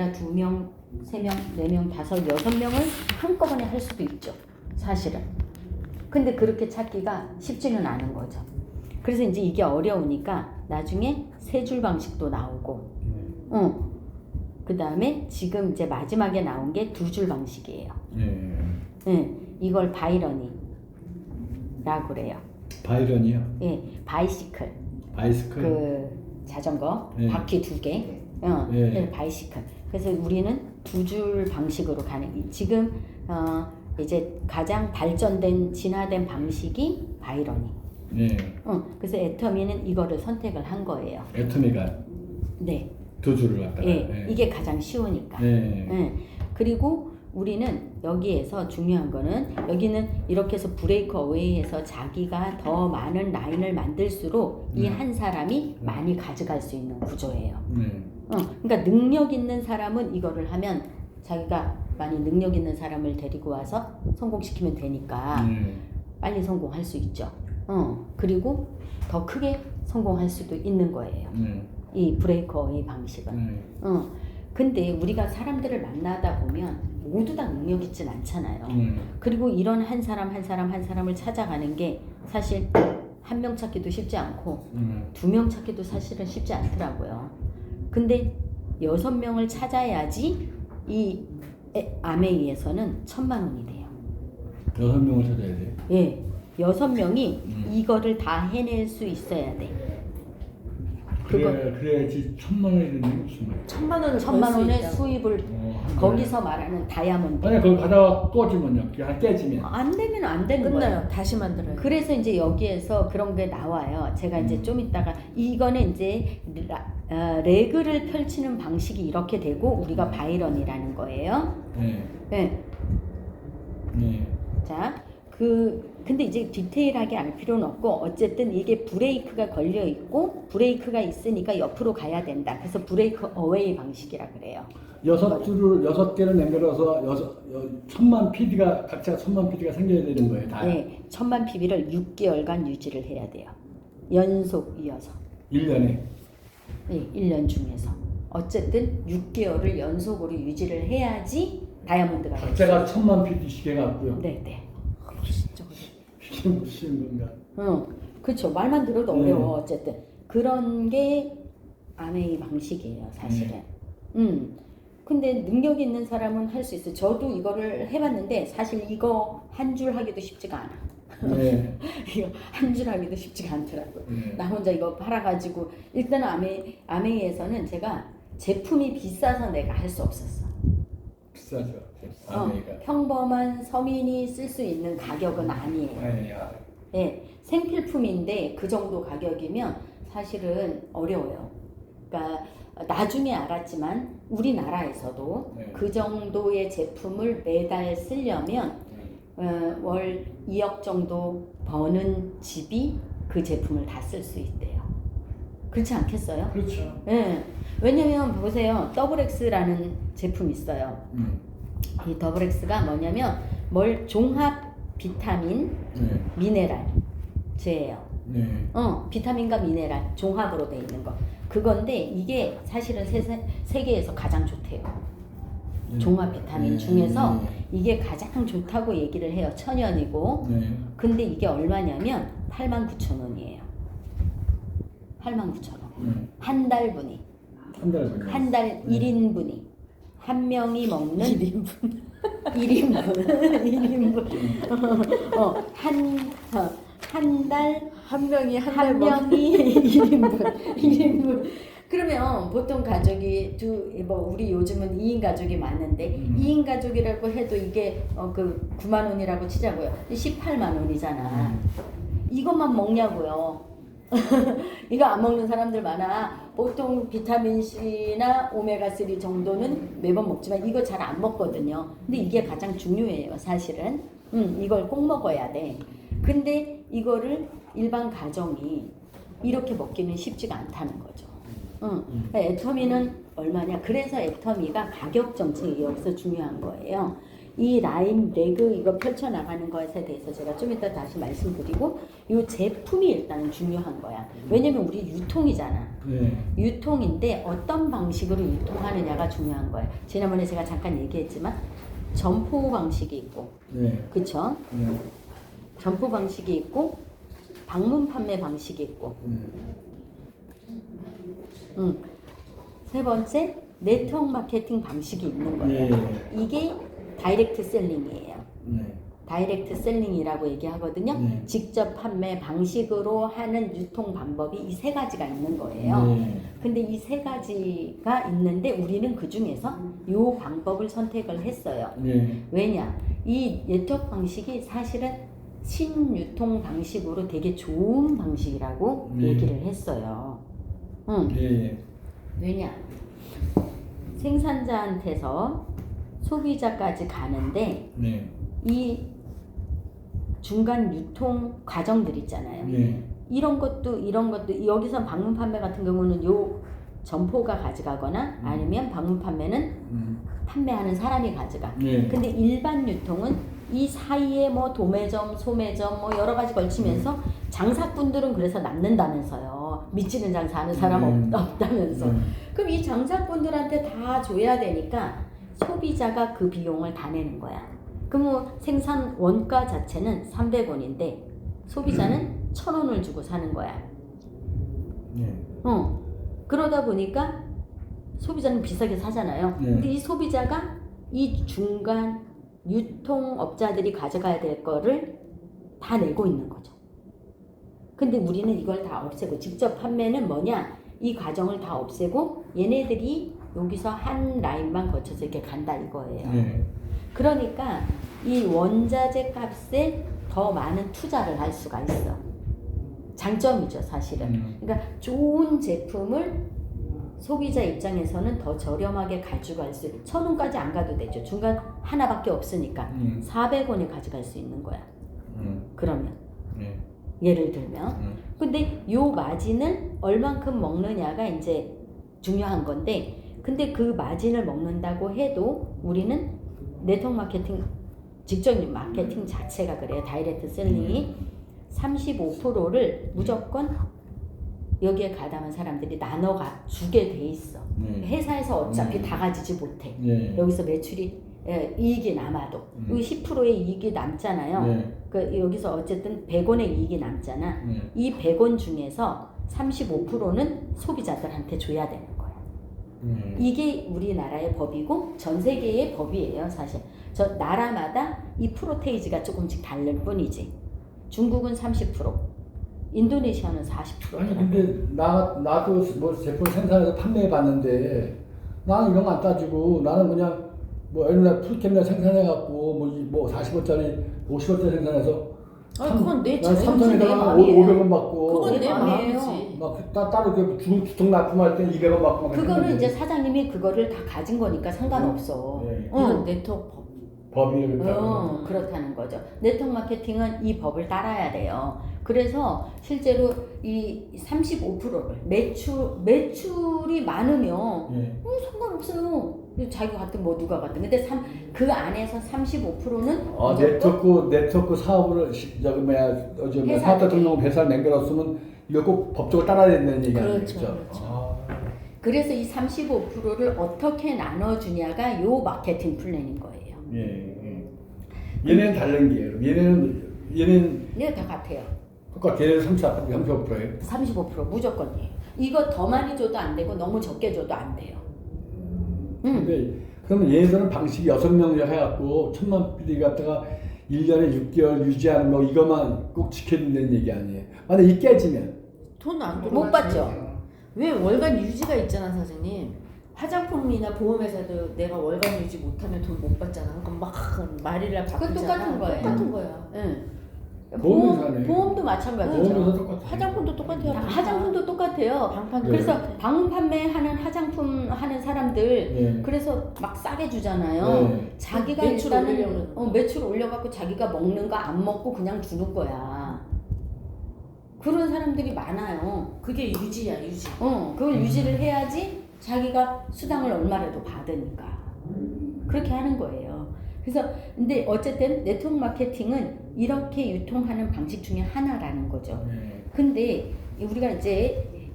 아니라 2명, 3명, 4명, 5, 6명을 한꺼번에 할 수도 있죠. 사실은. 근데 그렇게 찾기가 쉽지는 않은 거죠. 그래서 이제 이게 어려우니까 나중에 3줄 방식도 나오고, 그 다음에 지금 이제 마지막에 나온 게 2줄 방식이에요. 이걸 바이러니라고 그래요. 바이런이요? 예, 바이시클. 바이스클. 그 자전거 바퀴 2개. 바이시클. 그래서 우리는 2줄 방식으로 가는. 지금 이제 가장 발전된 진화된 방식이 바이러니. 그래서 애터미는 이거를 선택을 한 거예요. 애터미가 네. 2줄을 갖다가. 이게 가장 쉬우니까. 그리고 우리는 여기에서 중요한 거는 여기는 이렇게 해서 브레이크 어웨이해서 자기가 더 많은 라인을 만들수록 이 한 사람이 많이 가져갈 수 있는 구조예요. 그러니까 능력 있는 사람은 이거를 하면 자기가 많이 능력 있는 사람을 데리고 와서 성공시키면 되니까 빨리 성공할 수 있죠. 그리고 더 크게 성공할 수도 있는 거예요. 이 브레이크 어웨이 방식은. 근데 우리가 사람들을 만나다 보면 모두 다 능력 있진 않잖아요. 그리고 이런 한 사람을 찾아가는 게 사실 1명 찾기도 쉽지 않고 2명 찾기도 사실은 쉽지 않더라고요. 근데 6명을 찾아야지 이 아메이에서는 1,000,000원이 돼요. 6명을 찾아야 돼. 예, 6명이 이거를 다 해낼 수 있어야 돼. 그래야지 1,000,000원이 되는 게 무슨 말이야? 1,000,000원을 1,000,000원의 수입을 거기서 말하는 다이아몬드. 아니 거기 가다가 또 지면요. 그게 깨지면. 안 되면 안 되는 끝나요. 거예요. 다시 만들어요. 그래서 이제 여기에서 그런 게 나와요. 제가 이제 좀 이따가 이거는 이제 레그를 펼치는 방식이 이렇게 되고 우리가 바이런이라는 거예요. 네. 자, 근데 이제 디테일하게 알 필요는 없고 어쨌든 이게 브레이크가 걸려 있고 브레이크가 있으니까 옆으로 가야 된다. 그래서 브레이크 어웨이 방식이라 그래요. 6개를 연결해서 1,000,000 PD가 각자 1,000,000 PD가 생겨야 되는 거예요. 다. 네, 1,000,000 PB를 6개월간 유지를 해야 돼요. 연속 이어서. 1년에. 네, 1년 중에서. 어쨌든 6개월을 연속으로 유지를 해야지 다이아몬드가 돼요. 각자가 1,000,000 PD씩 해갖고요. 네. 진짜 이게 무슨 건가? 그렇죠. 말만 들어도 어려워. 어쨌든 그런 게 아메이 방식이에요, 사실은. 근데 능력 있는 사람은 할 수 있어요. 저도 이거를 해봤는데 사실 이거 한 줄 하기도 쉽지가 않아. 이거 한 줄 하기도 쉽지가 않더라고요. 나 혼자 이거 팔아가지고 일단 아메이에서는 제가 제품이 비싸서 내가 할 수 없었어. 비싸죠. 평범한 서민이 쓸 수 있는 가격은 아니에요. 예, 생필품인데 그 정도 가격이면 사실은 어려워요. 그러니까 나중에 알았지만 우리나라에서도 그 정도의 제품을 매달 쓰려면 월 2억 정도 버는 집이 그 제품을 다 쓸 수 있대요. 그렇지 않겠어요? 그렇죠. 예. 왜냐면 보세요. 더블엑스라는 제품이 있어요. 이 더블엑스가 뭐냐면 종합 비타민 미네랄제예요. 비타민과 미네랄 종합으로 돼 있는 거. 그건데 이게 사실은 세계에서 가장 좋대요. 종합 비타민 중에서 이게 가장 좋다고 얘기를 해요. 천연이고. 근데 이게 얼마냐면 89,000원이에요. 89,000원. 한 달분이. 한 달 1인분이. 한 명이 먹는 1인분. 1인분. 한 달 한 명이 한 명이 1인분. 그러면 보통 가족이 우리 요즘은 2인 가족이 많은데 2인 가족이라고 해도 이게 9만 원이라고 치자고요. 18만 원이잖아. 이것만 먹냐고요. 이거 안 먹는 사람들 많아. 보통 비타민C나 오메가3 정도는 매번 먹지만 이거 잘 안 먹거든요. 근데 이게 가장 중요해요, 사실은. 이걸 꼭 먹어야 돼. 근데 이거를 일반 가정이 이렇게 먹기는 쉽지가 않다는 거죠. 애터미는 얼마냐? 그래서 애터미가 가격 정책이 여기서 중요한 거예요. 이 라인 레그 이거 펼쳐나가는 것에 대해서 제가 좀 이따 다시 말씀드리고 이 제품이 일단은 중요한 거야. 왜냐면 우리 유통이잖아. 네. 유통인데 어떤 방식으로 유통하느냐가 중요한 거예요. 지난번에 제가 잠깐 얘기했지만 점포 방식이 있고 네. 그쵸? 네. 점포 방식이 있고 방문 판매 방식이 있고 세 번째 네트워크 마케팅 방식이 있는 거예요. 네. 이게 다이렉트 셀링이에요. 네. 다이렉트 셀링이라고 얘기하거든요. 네. 직접 판매 방식으로 하는 유통 방법이 이 세 가지가 있는 거예요. 네. 근데 이 세 가지가 있는데 우리는 그 중에서 이 방법을 선택을 했어요. 네. 왜냐? 이 네트워크 방식이 사실은 신유통 방식으로 되게 좋은 방식이라고 얘기를 했어요. 네. 왜냐? 생산자한테서 소비자까지 가는데 네. 이 중간 유통 과정들 있잖아요. 네. 이런 것도 여기서 방문 판매 같은 경우는 요 점포가 가져가거나 아니면 방문 판매는 판매하는 사람이 가져가. 네. 근데 일반 유통은 이 사이에 뭐 도매점, 소매점 뭐 여러 가지 걸치면서 장사꾼들은 그래서 남는다면서요. 미치는 장사하는 사람 없다면서. 그럼 이 장사꾼들한테 다 줘야 되니까 소비자가 그 비용을 다 내는 거야. 그럼 뭐 생산 원가 자체는 300원인데 소비자는 1,000원을 주고 사는 거야. 네. 그러다 보니까 소비자는 비싸게 사잖아요. 네. 근데 이 소비자가 이 중간 유통업자들이 가져가야 될 거를 다 내고 있는 거죠. 근데 우리는 이걸 다 없애고 직접 판매는 뭐냐? 이 과정을 다 없애고 얘네들이 여기서 한 라인만 거쳐서 이렇게 간다 이거예요. 네. 그러니까 이 원자재 값에 더 많은 투자를 할 수가 있어. 장점이죠, 사실은. 그러니까 좋은 제품을 소비자 입장에서는 더 저렴하게 가져갈 수, 1,000원까지 안 가도 되죠. 중간 하나밖에 없으니까 400원에 가져갈 수 있는 거야. 그러면 네. 예를 들면. 근데 요 마진을 얼만큼 먹느냐가 이제 중요한 건데, 근데 그 마진을 먹는다고 해도 우리는 네트워크 마케팅, 직접 마케팅 자체가 그래요. 다이렉트 셀링이 35%를 무조건 여기에 가담한 사람들이 나눠가 주게 돼 있어. 회사에서 어차피 다 가지지 못해. 여기서 매출이 이익이 남아도 여기 10%의 이익이 남잖아요. 그 여기서 어쨌든 100원의 이익이 남잖아. 이 100원 중에서 35%는 소비자들한테 줘야 되는 거야. 이게 우리나라의 법이고 전 세계의 법이에요, 사실. 저 나라마다 이 프로테이지가 조금씩 다를 뿐이지. 중국은 30%, 인도네시아는 40%. 아니 근데 나도 뭐 제품 생산해서 판매해 봤는데 나는 이런 거 안 따지고 나는 그냥 뭐 옛날 풀캠이나 생산해 갖고 뭐 40원짜리 50원짜리 생산해서 그건 내 난 자유지, 내 삼성에다가 마음이에요. 500원 받고 그건 내 마음이에요. 마음이지. 막 따로 그 주통 납품할 때 200원 받고 막 그거는 했는데 이제 사장님이 그거를 다 가진 거니까 상관없어. 네. 이건 네트워크 법. 법이 그렇다고. 그렇다는 거죠. 네트워크 마케팅은 이 법을 따라야 돼요. 그래서 실제로 이 35%를 매출이 많으면 상관없어요. 자기가 갔든 뭐 누가 갔든. 근데 그 안에서 35%는 네트워크 사업을 요즘 사업자 등록 회사를 남겨놨으면 이거 꼭 법적으로 따라야 된다는 얘기 아니에요? 그렇죠, 그렇죠. 그래서 이 35%를 어떻게 나눠주냐가 요 마케팅 플랜인 거예요. 얘네는 다른 게요. 얘는 이거 다 같아요. 똑같아. 얘는 35%예요. 35% 무조건이에요. 이거 더 많이 줘도 안 되고 너무 적게 줘도 안 돼요. 근데 그러면 얘네들은 방식이 6명 해갖고 1,000만 PD 갖다가 1년에 6개월 유지하는 거 이것만 꼭 지켜야 된다는 얘기 아니에요. 만약 이 깨지면 돈 안 들어. 못 받죠. 왜 월간 유지가 있잖아, 사장님. 화장품이나 보험회사도 내가 월간 유지 못하면 돈 못 받잖아. 그럼 막 말이라 그건 바꾸잖아. 똑같은 거예요. 똑같은 거야. 응. 보험회사네. 보험도 마찬가지죠. 보험회사 똑같아. 화장품도 똑같아요. 화장품도 똑같아요. 방판. 그래서 방문 판매하는 화장품 하는 사람들 그래서 막 싸게 주잖아요. 자기가 매출 일단은 올리려고 매출 올려갖고 자기가 먹는 거 안 먹고 그냥 주는 거야. 그런 사람들이 많아요. 그게 유지야, 유지. 그걸 유지를 해야지 자기가 수당을 얼마라도 받으니까 그렇게 하는 거예요. 그래서 근데 어쨌든 네트워크 마케팅은 이렇게 유통하는 방식 중에 하나라는 거죠. 네. 근데 우리가 이제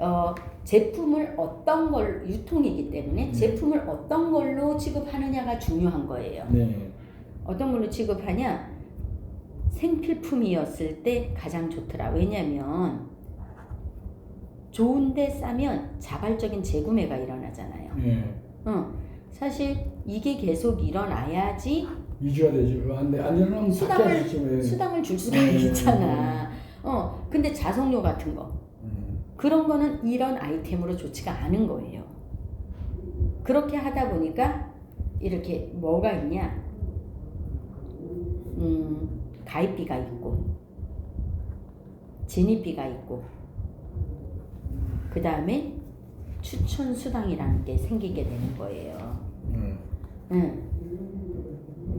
제품을 어떤 걸 유통이기 때문에 제품을 어떤 걸로 취급하느냐가 중요한 거예요. 네. 어떤 걸로 취급하냐? 생필품이었을 때 가장 좋더라. 왜냐면 좋은데 싸면 자발적인 재구매가 일어나잖아요. 네. 사실 이게 계속 일어나야지 유지가 되죠. 안 일어나면 수당을 줄 수가 있잖아. 근데 자석료 같은 거 그런 거는 이런 아이템으로 좋지가 않은 거예요. 그렇게 하다 보니까 이렇게 뭐가 있냐? 가입비가 있고 진입비가 있고 그 다음에 추천 수당이라는 게 생기게 되는 거예요.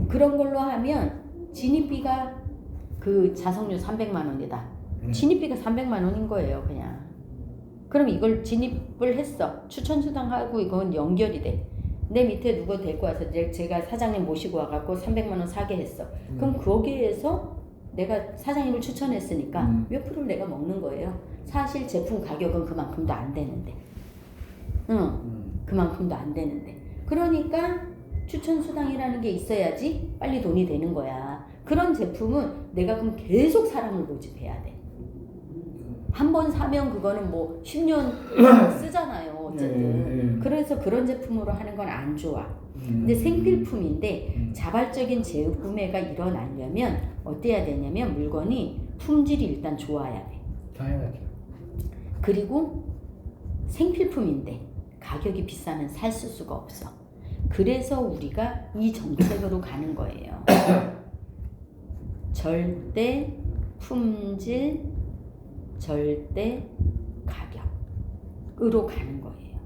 그런 걸로 하면 진입비가 그 자석료 300만 원이다. 진입비가 300만 원인 거예요, 그냥. 그럼 이걸 진입을 했어. 추천 수당하고 이건 연결이 돼. 내 밑에 누구 데리고 와서 제가 사장님 모시고 와갖고 300만 원 사게 했어. 그럼 거기에서 내가 사장님을 추천했으니까 몇 프로를 내가 먹는 거예요. 사실 제품 가격은 그만큼도 안 되는데. 그만큼도 안 되는데. 그러니까 추천 수당이라는 게 있어야지 빨리 돈이 되는 거야. 그런 제품은 내가 그럼 계속 사람을 모집해야 돼. 한 번 사면 그거는 뭐 10년 쓰잖아요. 어쨌든. 그래서 그런 제품으로 하는 건 안 좋아. 근데 생필품인데 자발적인 재구매가 일어나려면 어때야 되냐면 물건이 품질이 일단 좋아야 돼. 당연하죠. 그리고 생필품인데 가격이 비싸면 살 수가 없어. 그래서 우리가 이 정책으로 가는 거예요. 절대 품질, 절대 가격으로 가는 거예요.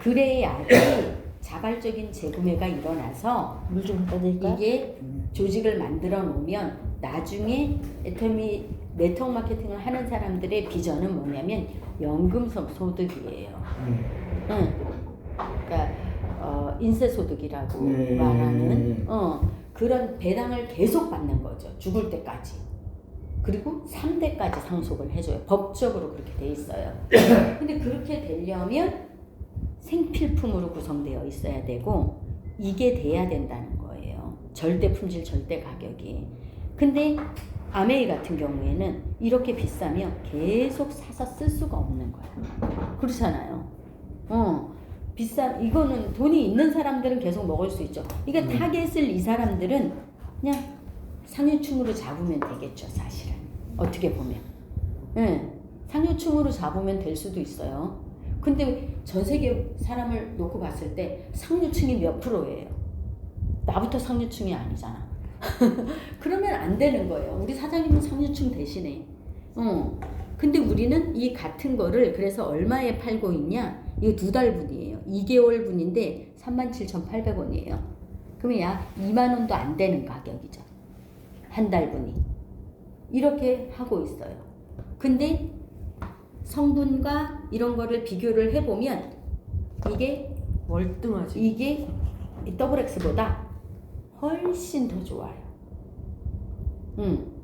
그래야지 자발적인 재구매가 일어나서 물 좀 갖다 드릴까요? 이게 조직을 만들어 놓으면 나중에 네트워크 마케팅을 하는 사람들의 비전은 뭐냐면 연금 소득이에요. 그러니까 인세소득이라고 말하는 그런 배당을 계속 받는 거죠. 죽을 때까지. 그리고 3대까지 상속을 해줘요. 법적으로 그렇게 돼 있어요. 근데 그렇게 되려면 생필품으로 구성되어 있어야 되고 이게 돼야 된다는 거예요. 절대 품질, 절대 가격이. 근데 아메이 같은 경우에는 이렇게 비싸면 계속 사서 쓸 수가 없는 거야. 그렇잖아요. 이거는 돈이 있는 사람들은 계속 먹을 수 있죠. 이게 타겟을 이 사람들은 그냥 상류층으로 잡으면 되겠죠, 사실은. 어떻게 보면. 상류층으로 잡으면 될 수도 있어요. 근데 전 세계 사람을 놓고 봤을 때 상류층이 몇 프로예요? 나부터 상류층이 아니잖아. 그러면 안 되는 거예요. 우리 사장님은 상류층 대신에. 근데 우리는 이 같은 거를 그래서 얼마에 팔고 있냐? 이거 2달분이에요. 2개월 분인데 37,800원이에요. 그러면 약 2만 원도 안 되는 가격이죠. 한 달분이. 이렇게 하고 있어요. 근데 성분과 이런 거를 비교를 해보면 이게 월등하지. 이게 더블X보다 훨씬 더 좋아요.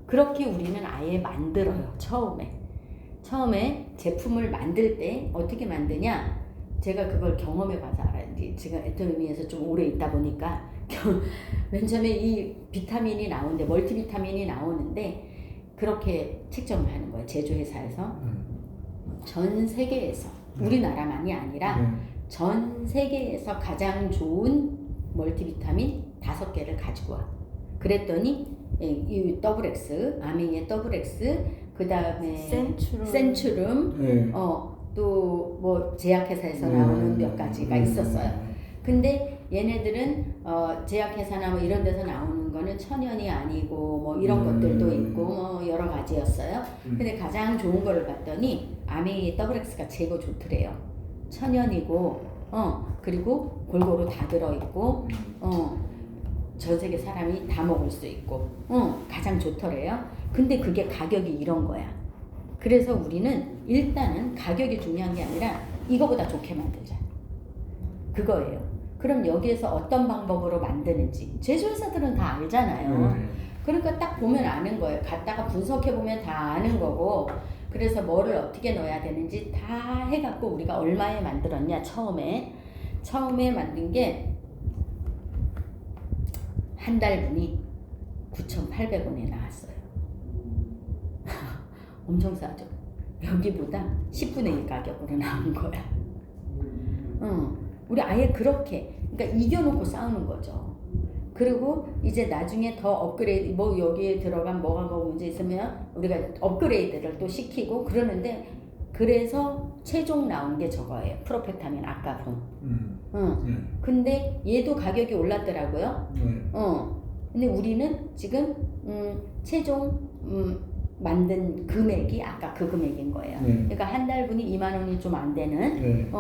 그렇게 우리는 아예 만들어요. 처음에 제품을 만들 때 어떻게 만드냐? 제가 그걸 경험해봐서 알아요. 지금 애터미에서 좀 오래 있다 보니까 맨 처음에 이 비타민이 나오는데 멀티비타민이 나오는데 그렇게 책정을 하는 거예요. 제조회사에서 전 세계에서 우리나라만이 아니라 전 세계에서 가장 좋은 멀티비타민 5개를 가지고 와. 그랬더니 이 더블X, 아메이의 더블X, 그 다음에 센츄름, 또 뭐 제약회사에서 나오는 몇 가지가 있었어요. 근데 얘네들은 제약회사나 뭐 이런 데서 나오는 거는 천연이 아니고 뭐 이런 것들도 있고 뭐 여러 가지였어요. 근데 가장 좋은 거를 봤더니 아메이 더블X가 최고 좋더래요. 천연이고 그리고 골고루 다 들어있고 전 세계 사람이 다 먹을 수 있고 가장 좋더래요. 근데 그게 가격이 이런 거야. 그래서 우리는 일단은 가격이 중요한 게 아니라 이거보다 좋게 만들자. 그거예요. 그럼 여기에서 어떤 방법으로 만드는지 제조회사들은 다 알잖아요. 그러니까 딱 보면 아는 거예요. 갖다가 분석해 보면 다 아는 거고. 그래서 뭐를 어떻게 넣어야 되는지 다 해갖고 우리가 얼마에 만들었냐 처음에 만든 게 한 달분이 9,800원에 나왔어요. 엄청 싸죠. 여기보다 10분의 1 가격으로 나온 거야. 우리 아예 그렇게 그러니까 이겨놓고 싸우는 거죠. 그리고 이제 나중에 더 업그레이드 뭐 여기에 들어간 뭐가 문제 있으면 우리가 업그레이드를 또 시키고 그러는데 그래서 최종 나온 게 저거예요. 프로페타민 아까폰. 근데 얘도 가격이 올랐더라고요. 근데 우리는 지금 최종 만든 금액이 아까 그 금액인 거예요. 그러니까 한 달분이 2만 원이 좀 안 되는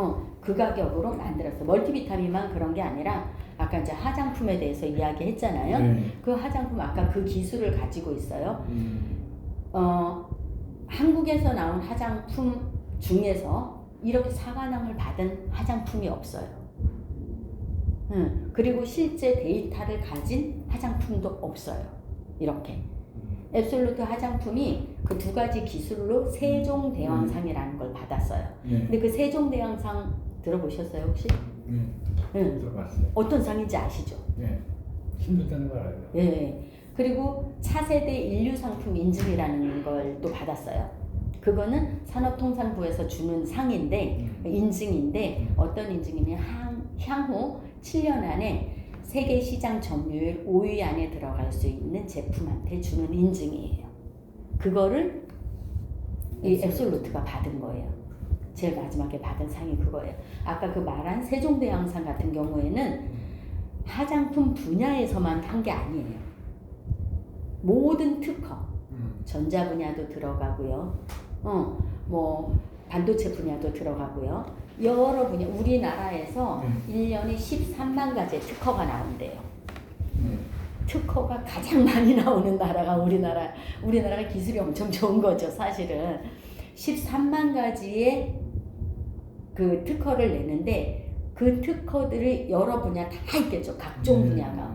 그 가격으로 만들었어. 멀티비타민만 그런 게 아니라 아까 이제 화장품에 대해서 이야기했잖아요. 그 화장품 아까 그 기술을 가지고 있어요. 한국에서 나온 화장품 중에서 이렇게 사과남을 받은 화장품이 없어요. 그리고 실제 데이터를 가진 화장품도 없어요. 이렇게. 앱솔루트 화장품이 그 두 가지 기술로 세종대왕상이라는 걸 받았어요. 근데 그 세종대왕상 들어보셨어요 혹시? 들어봤어요. 어떤 상인지 아시죠? 힘들다는 걸 알아요. 예. 그리고 차세대 인류상품 인증이라는 걸 또 받았어요. 그거는 산업통상부에서 주는 상인데 인증인데 어떤 인증이냐면 향후 7년 안에 세계 시장 점유율 5위 안에 들어갈 수 있는 제품한테 주는 인증이에요. 그거를 이 앱솔루트가 받은 거예요. 제일 마지막에 받은 상이 그거예요. 아까 그 말한 세종대왕상 같은 경우에는 화장품 분야에서만 한 게 아니에요. 모든 특허, 전자 분야도 들어가고요. 뭐 반도체 분야도 들어가고요. 여러 분야, 우리나라에서 1년에 13만 가지의 특허가 나온대요. 특허가 가장 많이 나오는 나라가 우리나라가 기술이 엄청 좋은 거죠, 사실은. 13만 가지의 그 특허를 내는데 그 특허들이 여러 분야 다 있겠죠. 각종 분야가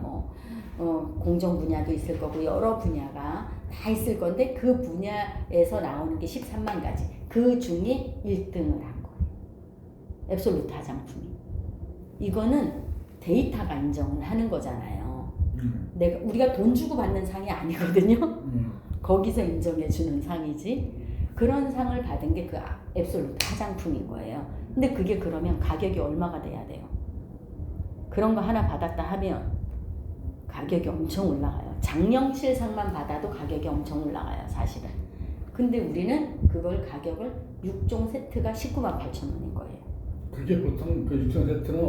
공정 분야도 있을 거고 여러 분야가 다 있을 건데 그 분야에서 나오는 게 13만 가지. 그 중에 1등을 한 거예요. 앱솔루트 화장품이. 이거는 데이터가 인정을 하는 거잖아요. 우리가 돈 주고 받는 상이 아니거든요. 거기서 인정해 주는 상이지. 그런 상을 받은 게 그 앱솔루트 화장품인 거예요. 근데 그게 그러면 가격이 얼마가 돼야 돼요? 그런 거 하나 받았다 하면 가격이 엄청 올라가요. 장영실상만 받아도 가격이 엄청 올라가요, 사실은. 근데 우리는 그걸 가격을 6종 세트가 19만 8천 원인 거예요. 그게 보통 그 6종 세트는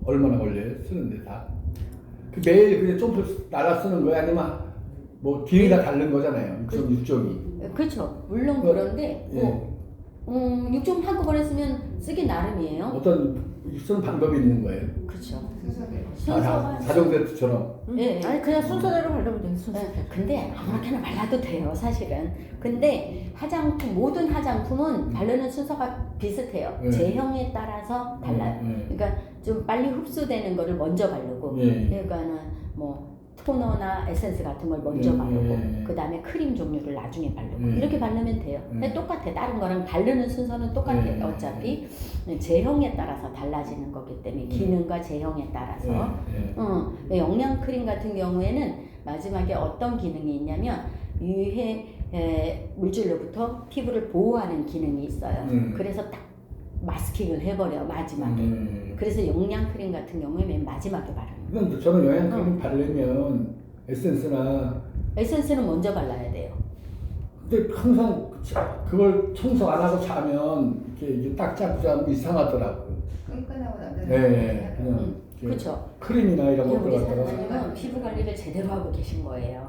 얼마나 걸려요? 쓰는데 다? 그 매일 그냥 좀 나라 쓰는 거야? 아니면 뭐 기능이 다 다른 거잖아요. 6종이. 그렇죠. 물론 그런데 6종 한꺼번에 쓰면 쓰기 나름이에요. 어떤 쓰는 방법이 있는 거예요? 그렇죠. 순서가 자동 세트처럼. 예. 아니 그냥 순서대로 바르면 돼요. 순서대로. 근데 아무렇게나 발라도 돼요, 사실은. 근데 모든 화장품은 바르는 순서가 비슷해요. 제형에 따라서 달라요. 그러니까 좀 빨리 흡수되는 거를 먼저 바르고, 그러니까는 뭐 토너나 에센스 같은 걸 먼저 바르고, 그 다음에 크림 종류를 나중에 바르고 이렇게 바르면 돼요. 근데 똑같아. 다른 거랑 바르는 순서는 똑같아요. 어차피 제형에 따라서 달라지는 거기 때문에 기능과 제형에 따라서. 영양 크림 같은 경우에는 마지막에 어떤 기능이 있냐면 유해 물질로부터 피부를 보호하는 기능이 있어요. 그래서 딱 마스킹을 해버려 마지막에. 그래서 영양 크림 같은 경우에 맨 마지막에 바르는. 그럼 저는 영양 크림 바르려면 에센스는 먼저 발라야 돼요. 근데 항상 그걸 청소 안 하고 자면 이게 딱 잡고 자면 이상하더라고요. 끈끈하고 남자는 네, 그냥 그렇죠. 크림이나 이런 우리 것들 갖다가 사장님은 피부 관리를 제대로 하고 계신 거예요.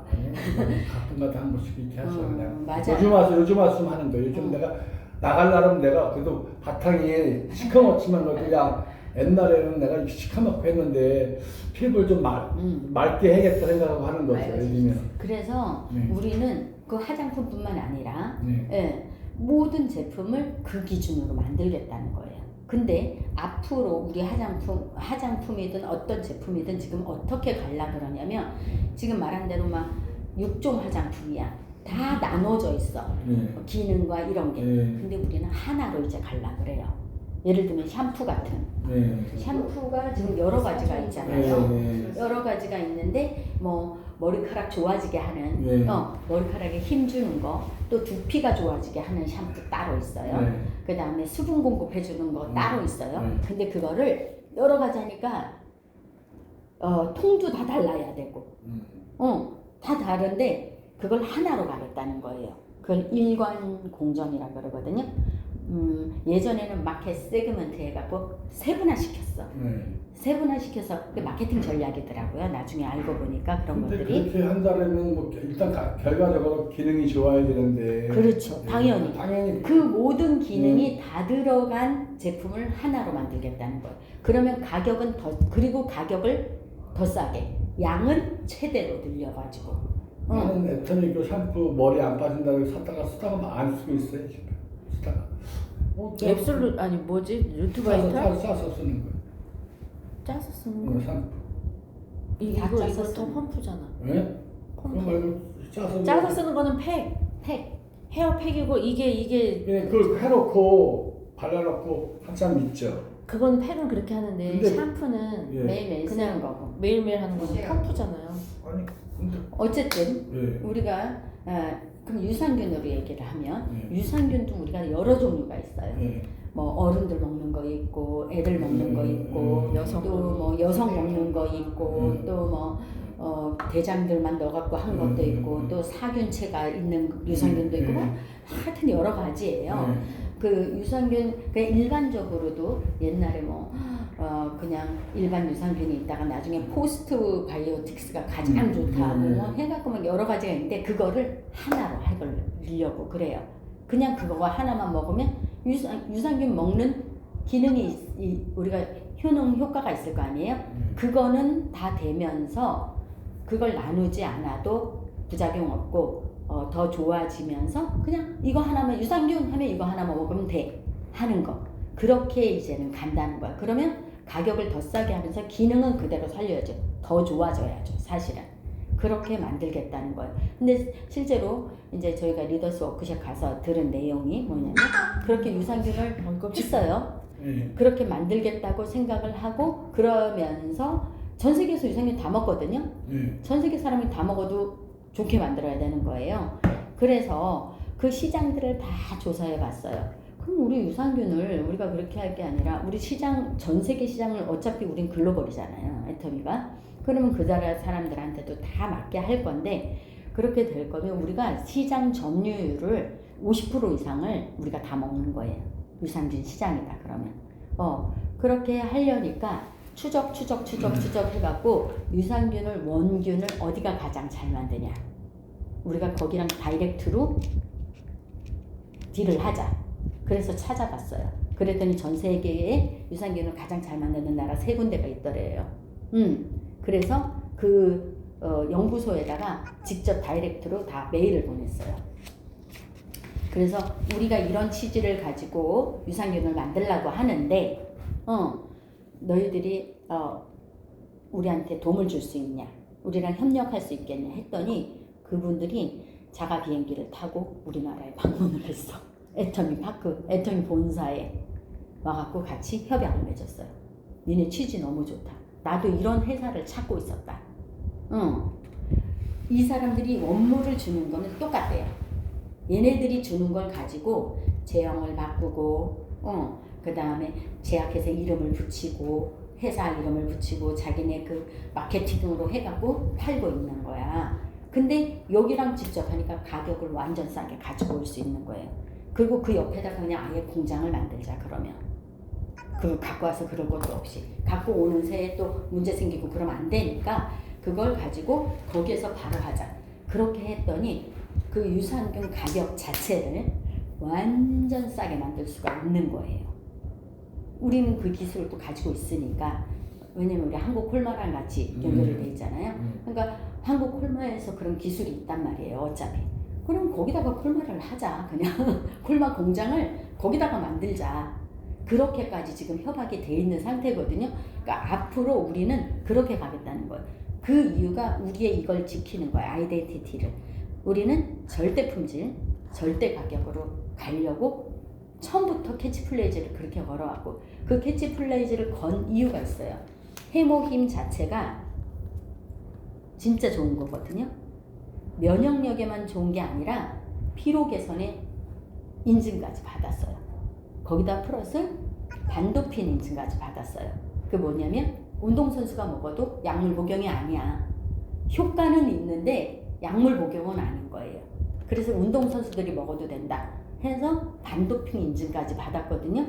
가끔가다 한 번씩 이렇게 하죠. 그냥. 맞아요. 요즘 와서 좀 하는 거예요. 요즘 내가 나가려면 내가 그래도 바탕이 시커멓지만 그냥 옛날에는 내가 시커멓고 했는데 피부를 좀 맑게 해야겠다 생각하고 하는 거죠. 요즘에. 그래서 우리는 그 화장품뿐만 아니라 모든 제품을 그 기준으로 만들겠다는 거예요. 근데 앞으로 우리 화장품이든 어떤 제품이든 지금 어떻게 갈라 그러냐면 지금 말한 대로 막 6종 화장품이야. 다 나눠져 있어. 기능과 이런 게. 근데 우리는 하나로 이제 갈라 그래요. 예를 들면 샴푸 같은. 샴푸가 지금 여러 가지가 있잖아요. 여러 가지가 있는데 뭐 머리카락 좋아지게 하는 머리카락에 힘 주는 거, 또 두피가 좋아지게 하는 샴푸 따로 있어요. 그 다음에 수분 공급해 주는 거 따로 있어요. 근데 그거를 여러 가지 하니까 통도 다 달라야 되고 다 다른데 그걸 하나로 가겠다는 거예요. 그걸 일관 공정이라 그러거든요. 예전에는 마켓 세그먼트 해갖고 세분화 시켰어. 세분화 시켜서 그 마케팅 전략이더라고요. 나중에 알고 보니까 그런 근데 것들이. 그렇게 한다면 뭐 일단 결과적으로 기능이 좋아야 되는데. 그렇죠. 당연히. 당연히 그 모든 기능이 다 들어간 제품을 하나로 만들겠다는 거예요. 그러면 가격은 그리고 가격을 더 싸게, 양은 최대로 늘려가지고. 나는 애터미 그 샴푸 머리 안 빠진다고 쓰다가 안 쓰고 있어요 지금. 쓰다가. 앱솔루 아니 뭐지 유튜브에서 싸서 쓰는 거야. 짜서 쓰는 거. 샴푸. 다 이거 짜서 더 쓰는 펌프잖아. 왜? 그거 말고 짜서 쓰는 거는 팩 헤어팩이고 이게 그걸 해놓고 발라놓고 한참 있죠. 그건 팩은 그렇게 하는데 근데- 샴푸는 매일매일 그냥 쓰는 거고. 매일매일 하는 거는 펌프잖아요. 아니 근데 어쨌든 우리가 그럼 유산균으로 얘기를 하면 네. 유산균도 우리가 여러 종류가 있어요. 뭐 어른들 먹는 거 있고 애들 먹는 거 있고 여성 또 뭐 여성 먹는 거 있고 또 뭐 대장들만 넣어갖고 한 것도 있고 또 사균체가 있는 유산균도 있고 뭐 하여튼 여러 가지예요. 그 유산균 그냥 일반적으로도 옛날에 뭐 그냥 일반 유산균이 있다가 나중에 포스트 바이오틱스가 가장 좋다고 뭐 해갖고 막 여러 가지가 있는데 그거를 하나로 하려고 그래요. 그냥 그거 하나만 먹으면 유산균 먹는 기능이 우리가 효과가 있을 거 아니에요? 그거는 다 되면서 그걸 나누지 않아도 부작용 없고 더 좋아지면서 그냥 이거 하나만 유산균 하면 이거 하나만 먹으면 돼 하는 거 그렇게 이제는 간다는 거야. 그러면 가격을 더 싸게 하면서 기능은 그대로 살려야죠. 더 좋아져야죠. 사실은 그렇게 만들겠다는 거예요. 근데 실제로 이제 저희가 리더스 워크숍 가서 들은 내용이 뭐냐면 그렇게 유산균을 했어요. 그렇게 만들겠다고 생각을 하고 그러면서 전 세계에서 유산균 다 먹거든요. 전 세계 사람이 다 먹어도 좋게 만들어야 되는 거예요. 그래서 그 시장들을 다 조사해 봤어요. 그럼 우리 유산균을 우리가 그렇게 할 게 아니라 우리 시장 전 세계 시장을 어차피 우린 글로벌이잖아요. 애터미가. 그러면 그 나라 사람들한테도 다 맞게 할 건데 그렇게 될 거면 우리가 시장 점유율을 50% 이상을 우리가 다 먹는 거예요. 유산균 시장이다 그러면. 그렇게 하려니까 추적 해갖고 유산균을 원균을 어디가 가장 잘 만드냐. 우리가 거기랑 다이렉트로 딜을 하자. 그래서 찾아봤어요. 그랬더니 전 세계에 유산균을 가장 잘 만드는 나라 3군데가 있더래요. 그래서 그 연구소에다가 직접 다이렉트로 다 메일을 보냈어요. 그래서 우리가 이런 취지를 가지고 유산균을 만들려고 하는데 너희들이 우리한테 도움을 줄 수 있냐, 우리랑 협력할 수 있겠냐 했더니 그분들이 자가 비행기를 타고 우리나라에 방문을 했어. 애터미 본사에 와갖고 같이 협약을 맺었어요. 니네 취지 너무 좋다. 나도 이런 회사를 찾고 있었다. 이 사람들이 원물을 주는 거는 똑같대요. 얘네들이 주는 걸 가지고 제형을 바꾸고 그 다음에 제약회사 이름을 붙이고 회사 이름을 붙이고 자기네 그 마케팅으로 해갖고 팔고 있는 거야. 근데 여기랑 직접 하니까 가격을 완전 싸게 가지고 올 수 있는 거예요. 그리고 그 옆에다가 그냥 아예 공장을 만들자 그러면 그걸 갖고 와서 그럴 것도 없이 갖고 오는 새에 또 문제 생기고 그러면 안 되니까 그걸 가지고 거기에서 바로 하자. 그렇게 했더니 그 유산균 가격 자체를 완전 싸게 만들 수가 있는 거예요. 우리는 그 기술을 또 가지고 있으니까. 왜냐면 우리 한국 콜마랑 같이 연결이 돼 있잖아요. 그러니까 한국 콜마에서 그런 기술이 있단 말이에요. 어차피. 그럼 거기다가 콜마를 하자. 그냥 콜마 공장을 거기다가 만들자. 그렇게까지 지금 협약이 돼 있는 상태거든요. 그러니까 앞으로 우리는 그렇게 가겠다는 거예요. 그 이유가 우리의 이걸 지키는 거예요. 아이덴티티를. 우리는 절대 품질, 절대 가격으로 가려고 처음부터 캐치플레이즈를 그렇게 걸어왔고, 그 캐치플레이즈를 건 이유가 있어요. 해모힘 자체가 진짜 좋은 거거든요. 면역력에만 좋은 게 아니라 피로 개선에 인증까지 받았어요. 거기다 플러스 반도핀 인증까지 받았어요. 그게 뭐냐면 운동선수가 먹어도 약물 복용이 아니야. 효과는 있는데 약물 복용은 아닌 거예요. 그래서 운동선수들이 먹어도 된다 해서 반도핀 인증까지 받았거든요.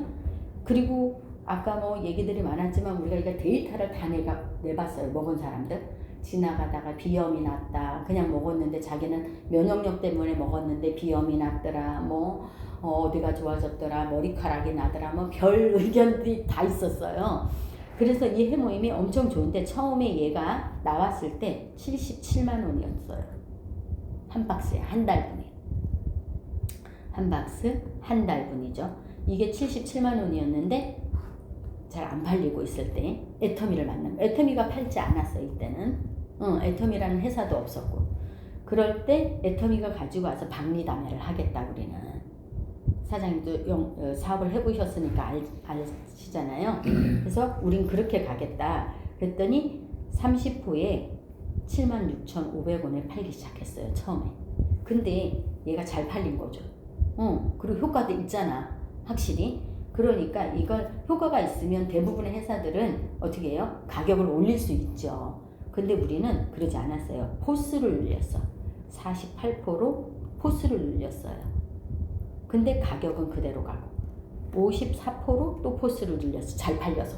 그리고 아까 뭐 얘기들이 많았지만 우리가 이거 데이터를 다 내봤어요. 먹은 사람들. 지나가다가 비염이 났다. 그냥 먹었는데 자기는 면역력 때문에 먹었는데 비염이 났더라. 뭐 어디가 좋아졌더라. 머리카락이 나더라. 뭐 별 의견들이 다 있었어요. 그래서 이 해모임이 엄청 좋은데 처음에 얘가 나왔을 때 77만 원이었어요. 한 박스에 한 달분이. 한 박스 한 달분이죠. 이게 77만 원이었는데 잘 안 팔리고 있을 때 애터미를 만난 거예요. 애터미가 팔지 않았어 이때는. 애터미라는 회사도 없었고. 그럴 때 애터미가 가지고 와서 박리담회를 하겠다 우리는. 사장님도 사업을 해보셨으니까 아시잖아요. 그래서 우린 그렇게 가겠다. 그랬더니 30호에 76,500원에 팔기 시작했어요 처음에. 근데 얘가 잘 팔린 거죠. 그리고 효과도 있잖아 확실히. 그러니까 이걸 효과가 있으면 대부분의 회사들은 어떻게 해요? 가격을 올릴 수 있죠. 근데 우리는 그러지 않았어요. 포스를 늘렸어. 48%로 포스를 늘렸어요. 근데 가격은 그대로 가고 54%로 또 포스를 늘렸어. 잘 팔려서.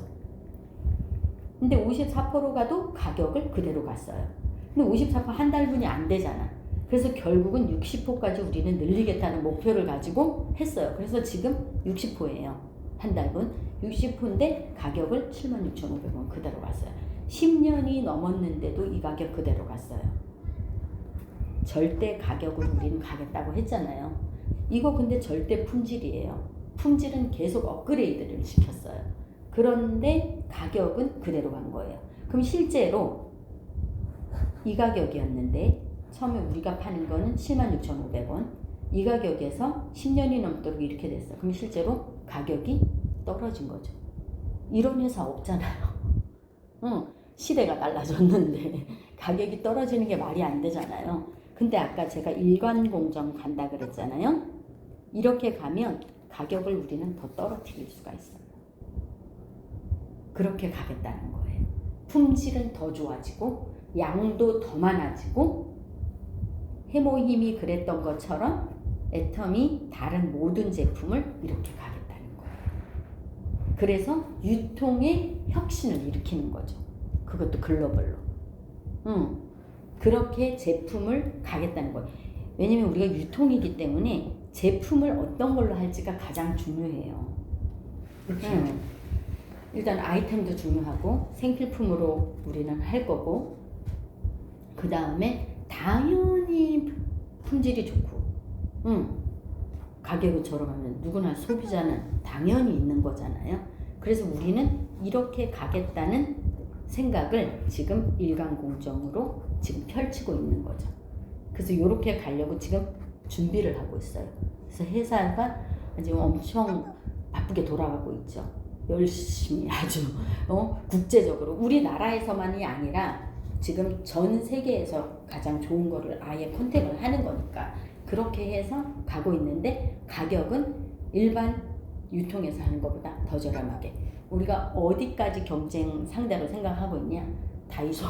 근데 54%가도 가격을 그대로 갔어요. 근데 54% 한 달분이 안 되잖아. 그래서 결국은 60호까지 우리는 늘리겠다는 목표를 가지고 했어요. 그래서 지금 60호예요. 한 달분 60호인데 가격을 76,500원 그대로 갔어요. 10년이 넘었는데도 이 가격 그대로 갔어요. 절대 가격으로 우리는 가겠다고 했잖아요. 이거 근데 절대 품질이에요. 품질은 계속 업그레이드를 시켰어요. 그런데 가격은 그대로 간 거예요. 그럼 실제로 이 가격이었는데 처음에 우리가 파는 거는 76,500원. 이 가격에서 10년이 넘도록 이렇게 됐어. 그럼 실제로 가격이 떨어진 거죠. 이런 회사 없잖아요. 시대가 달라졌는데 가격이 떨어지는 게 말이 안 되잖아요. 근데 아까 제가 일관공정 간다 그랬잖아요. 이렇게 가면 가격을 우리는 더 떨어뜨릴 수가 있어요. 그렇게 가겠다는 거예요. 품질은 더 좋아지고 양도 더 많아지고 해모힘이 그랬던 것처럼 애텀이 다른 모든 제품을 이렇게 가겠다는 거예요. 그래서 유통의 혁신을 일으키는 거죠. 그것도 글로벌로. 그렇게 제품을 가겠다는 거예요. 왜냐면 우리가 유통이기 때문에 제품을 어떤 걸로 할지가 가장 중요해요. 일단 아이템도 중요하고 생필품으로 우리는 할 거고, 그 다음에 당연히 품질이 좋고, 가격을 저렴하면 누구나 소비자는 당연히 있는 거잖아요. 그래서 우리는 이렇게 가겠다는 생각을 지금 일관공정으로 지금 펼치고 있는 거죠. 그래서 이렇게 가려고 지금 준비를 하고 있어요. 그래서 회사가 지금 엄청 바쁘게 돌아가고 있죠. 열심히 아주 국제적으로 우리나라에서만이 아니라 지금 전 세계에서 가장 좋은 거를 아예 컨택을 하는 거니까 그렇게 해서 가고 있는데, 가격은 일반 유통에서 하는 것보다 더 저렴하게. 우리가 어디까지 경쟁 상대로 생각하고 있냐? 다이소.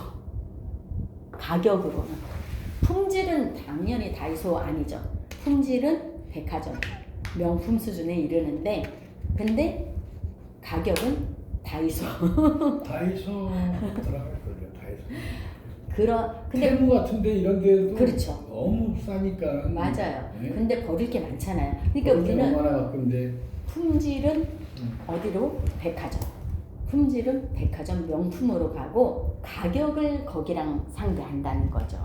가격으로는. 품질은 당연히 다이소 아니죠. 품질은 백화점, 명품 수준에 이르는데, 근데 가격은 다이소. 다이소 들어갈걸요. 다이소. 근데 테무 같은데 이런 데도 그렇죠. 너무 싸니까. 맞아요. 네? 근데 버릴 게 많잖아요. 그러니까 우리는 가끔데 품질은 어디로? 백화점. 품질은 백화점 명품으로 가고 가격을 거기랑 상대한다는 거죠.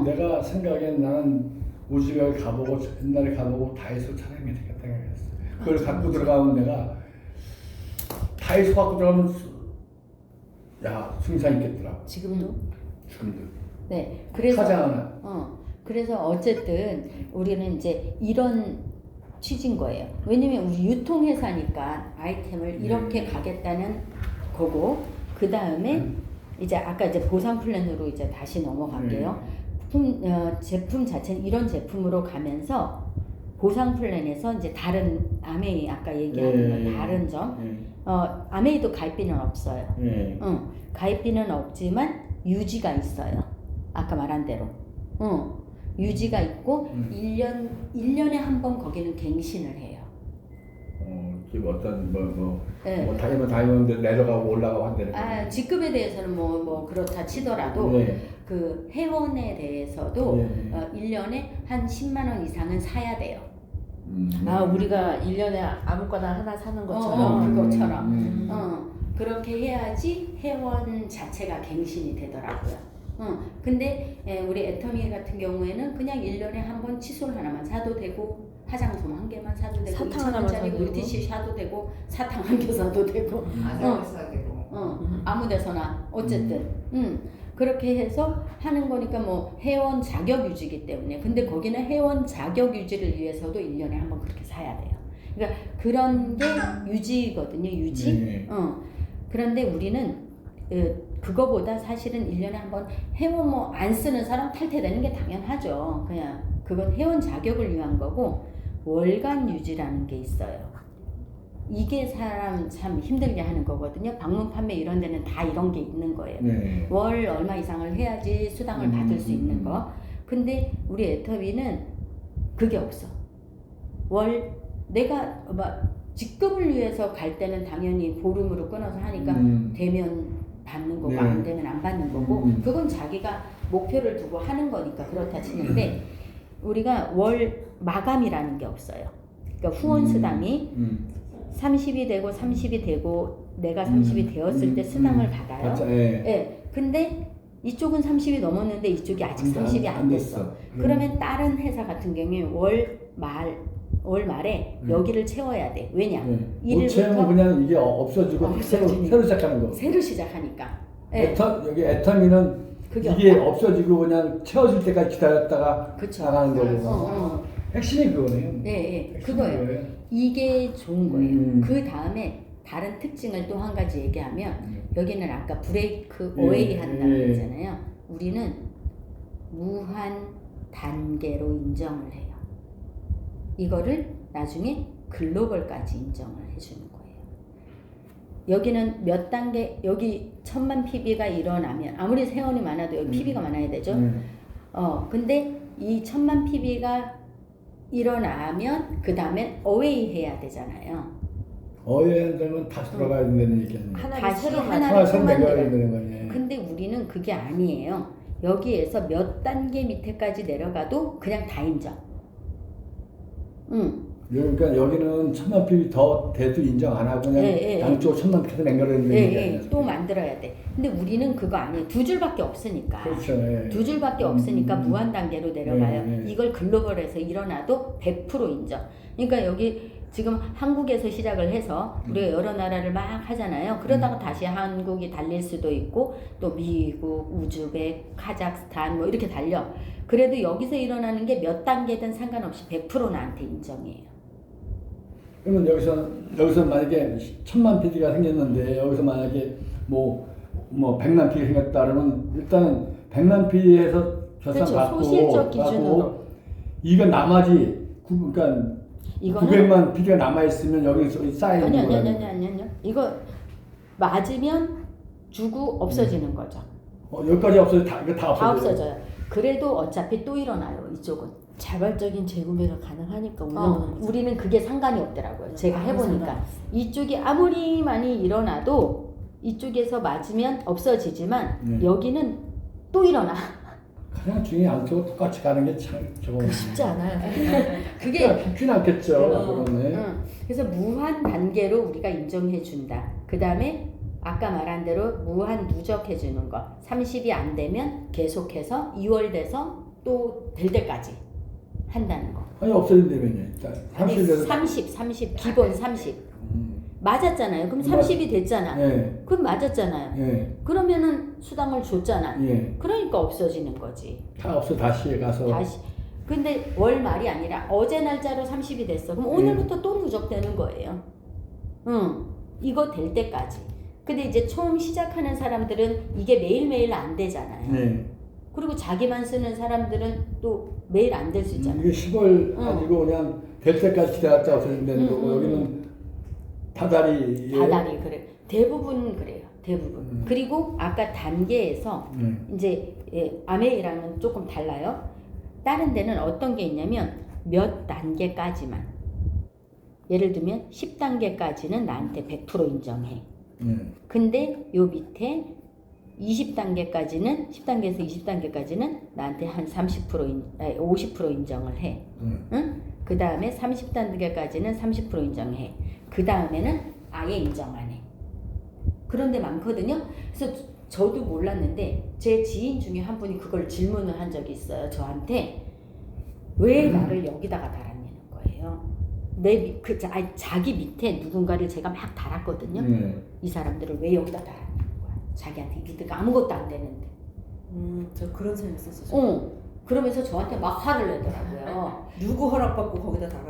내가 생각엔 나는 우즈벡 가보고 옛날에 가보고 다이소 차량이 되겠다 생각했어. 그걸 갖고 들어가면 내가 다해서 갖고 들어가면 야 승산 있겠더라. 지금도? 지금도. 네. 그래서 사장 하나. 그래서 어쨌든 우리는 이제 이런 취지인 거예요. 왜냐면 우리 유통회사니까 아이템을 이렇게 가겠다는 거고, 그 다음에 이제 아까 이제 보상 플랜으로 이제 다시 넘어갈게요. 제품 자체는 이런 제품으로 가면서 보상 플랜에서 이제 다른 아메이 아까 얘기하는 다른 점, 아메이도 가입비는 없어요. 가입비는 없지만 유지가 있어요. 아까 말한 대로. 유지가 있고 1년에 한 번 거기는 갱신을 해요. 지금 어떤 네. 다이아몬드 내려가고 올라가고 한다는. 직급에 대해서는 뭐 그렇다 치더라도 네. 그 회원에 대해서도 1년에 한 10만 원 이상은 사야 돼요. 우리가 1년에 아무거나 하나 사는 것처럼. 그것처럼. 그렇게 해야지 회원 자체가 갱신이 되더라고요. 근데 우리 애터미 같은 경우에는 그냥 1년에 한 번 칫솔 하나만 사도 되고, 화장솜 한 개만 사도 되고, 사탕 하나만 2,000원짜리 사도 물티슈 사도 되고, 사탕 한 개 사도 되고, 사도 되고. 아무 데서나 어쨌든 그렇게 해서 하는 거니까 뭐 회원 자격 유지이기 때문에. 근데 거기는 회원 자격 유지를 위해서도 1년에 한 번 그렇게 사야 돼요. 그러니까 그런 게 유지거든요. 유지. 그런데 우리는 그거보다 사실은 1년에 한 번 회원 뭐 안 쓰는 사람 탈퇴되는 게 당연하죠. 그냥 그건 회원 자격을 위한 거고, 월간 유지라는 게 있어요. 이게 사람 참 힘들게 하는 거거든요. 방문 판매 이런 데는 다 이런 게 있는 거예요. 월 얼마 이상을 해야지 수당을 받을 수 있는 거. 근데 우리 애터비는 그게 없어. 내가 직급을 위해서 갈 때는 당연히 보름으로 끊어서 하니까 되면 받는 거고 안 되면 안 받는 거고, 그건 자기가 목표를 두고 하는 거니까 그렇다 치는데, 우리가 월 마감이라는 게 없어요. 그러니까 후원 수당이 30이 되고 30이 되고 내가 30이 되었을 때 수당을 받아요. 근데 이쪽은 30이 넘었는데 이쪽이 아직 30이 안 됐어. 그러면 다른 회사 같은 경우에 월 말에 여기를 채워야 돼. 왜냐? 못 채우면 그냥 이게 없어지고 새로 시작하는 거. 새로 시작하니까. 여기 애터미는 이게 없어지고 그냥 채워질 때까지 기다렸다가 나가는 거고. 핵심이 그거네요. 네, 그거예요. 이게 좋은 거예요. 그 다음에 다른 특징을 또 한 가지 얘기하면, 여기는 아까 브레이크 어웨이 한다고 했잖아요. 우리는 무한 단계로 인정을 해요. 이거를 나중에 글로벌까지 인정을 해주는 거예요. 여기는 몇 단계, 여기 1000만 PB가 일어나면, 아무리 회원이 많아도 여기 PB가 많아야 되죠. 근데 이 1000만 PB가 일어나면 그 다음에 어웨이 해야 되잖아요. 어웨이 되면 다시 들어가야 된다는 얘기는. 다시 하나를 하나를 새로 만들어야 내려야 되는 거네. 근데 우리는 그게 아니에요. 여기에서 몇 단계 밑에까지 내려가도 그냥 다 인정. 그러니까 여기는 1000만 PB 더 돼도 인정 안 하고 그냥 양쪽 1000만 PB 연결해야 되는 게 또 만들어야 돼. 근데 우리는 그거 아니에요. 두 줄밖에 없으니까. 그렇죠. 두 줄밖에 없으니까 무한 단계로 내려가요. 이걸 글로벌에서 일어나도 100% 인정. 그러니까 여기 지금 한국에서 시작을 해서 우리가 여러 나라를 막 하잖아요. 그러다가 다시 한국이 달릴 수도 있고, 또 미국, 우즈벡, 카자흐스탄 뭐 이렇게 달려. 그래도 여기서 일어나는 게 몇 단계든 상관없이 100% 나한테 인정이에요. 그러면 여기서 만약에 1000만 PD가 생겼는데, 여기서 만약에 뭐 100만 PD가 생겼다 그러면 일단은 100만 PD에서 결산 받고, 소실적 기준으로 이건 나머지 그러니까 900만 PD가 남아 있으면 여기서 쌓이는 거예요. 아니요. 이거 맞으면 주고 없어지는 거죠. 여기까지 없어져 이거 다 없어져요. 그래도 어차피 또 일어나요. 이쪽은. 자발적인 재구매가 가능하니까 운영하는 거죠. 우리는 그게 상관이 없더라고요. 제가 해보니까 이쪽이 아무리 많이 일어나도 이쪽에서 맞으면 없어지지만 여기는 또 일어나. 가장 중요한 양쪽으로 똑같이 가는 게 참 저거 쉽지 않아요. 그게 쉽진 않겠죠. 그래서 무한 단계로 우리가 인정해 준다. 그 다음에 아까 말한 대로 무한 누적해 주는 거. 30이 안 되면 계속해서 2월 돼서 또 될 때까지 한다는 거. 아니 없어진다면요. 30 기본 30. 맞았잖아요. 그럼 맞- 30이 됐잖아. 예. 그럼 맞았잖아요. 예. 그러면은 수당을 줬잖아. 예. 그러니까 없어지는 거지. 다 없어 다시 가서. 다시. 근데 월 말이 아니라 어제 날짜로 30이 됐어. 그럼 오늘부터 또 누적되는 거예요. 응. 이거 될 때까지. 근데 이제 처음 시작하는 사람들은 이게 매일매일 안 되잖아요. 네. 그리고 자기만 쓰는 사람들은 또 매일 안 될 수 있잖아요. 이게 10월 응. 아니고 그냥 될 때까지 기다렸다 없어지면 되는 거고 여기는 다달이. 다달이 그래. 대부분 그래요. 대부분. 그리고 아까 단계에서 이제 아메이랑은 조금 달라요. 다른 데는 어떤 게 있냐면 몇 단계까지만. 예를 들면 10단계까지는 나한테 100% 인정해. 근데 요 밑에 20단계까지는 10단계에서 20단계까지는 나한테 한 50% 인정을 해. 응? 그 다음에 30단계까지는 30% 인정해. 그 다음에는 아예 인정 안 해. 그런 데 많거든요. 그래서 저도 몰랐는데 제 지인 중에 한 분이 그걸 질문을 한 적이 있어요. 저한테 왜 나를 여기다가 달았냐는 거예요. 자기 밑에 누군가를 제가 막 달았거든요. 이 사람들을 왜 여기다 달았냐는 거야. 자기한테 니들가 아무것도 안 되는데. 저 그런 생각 있었어요. 그러면서 저한테 막 화를 내더라고요. 누구 허락받고 거기다 달아?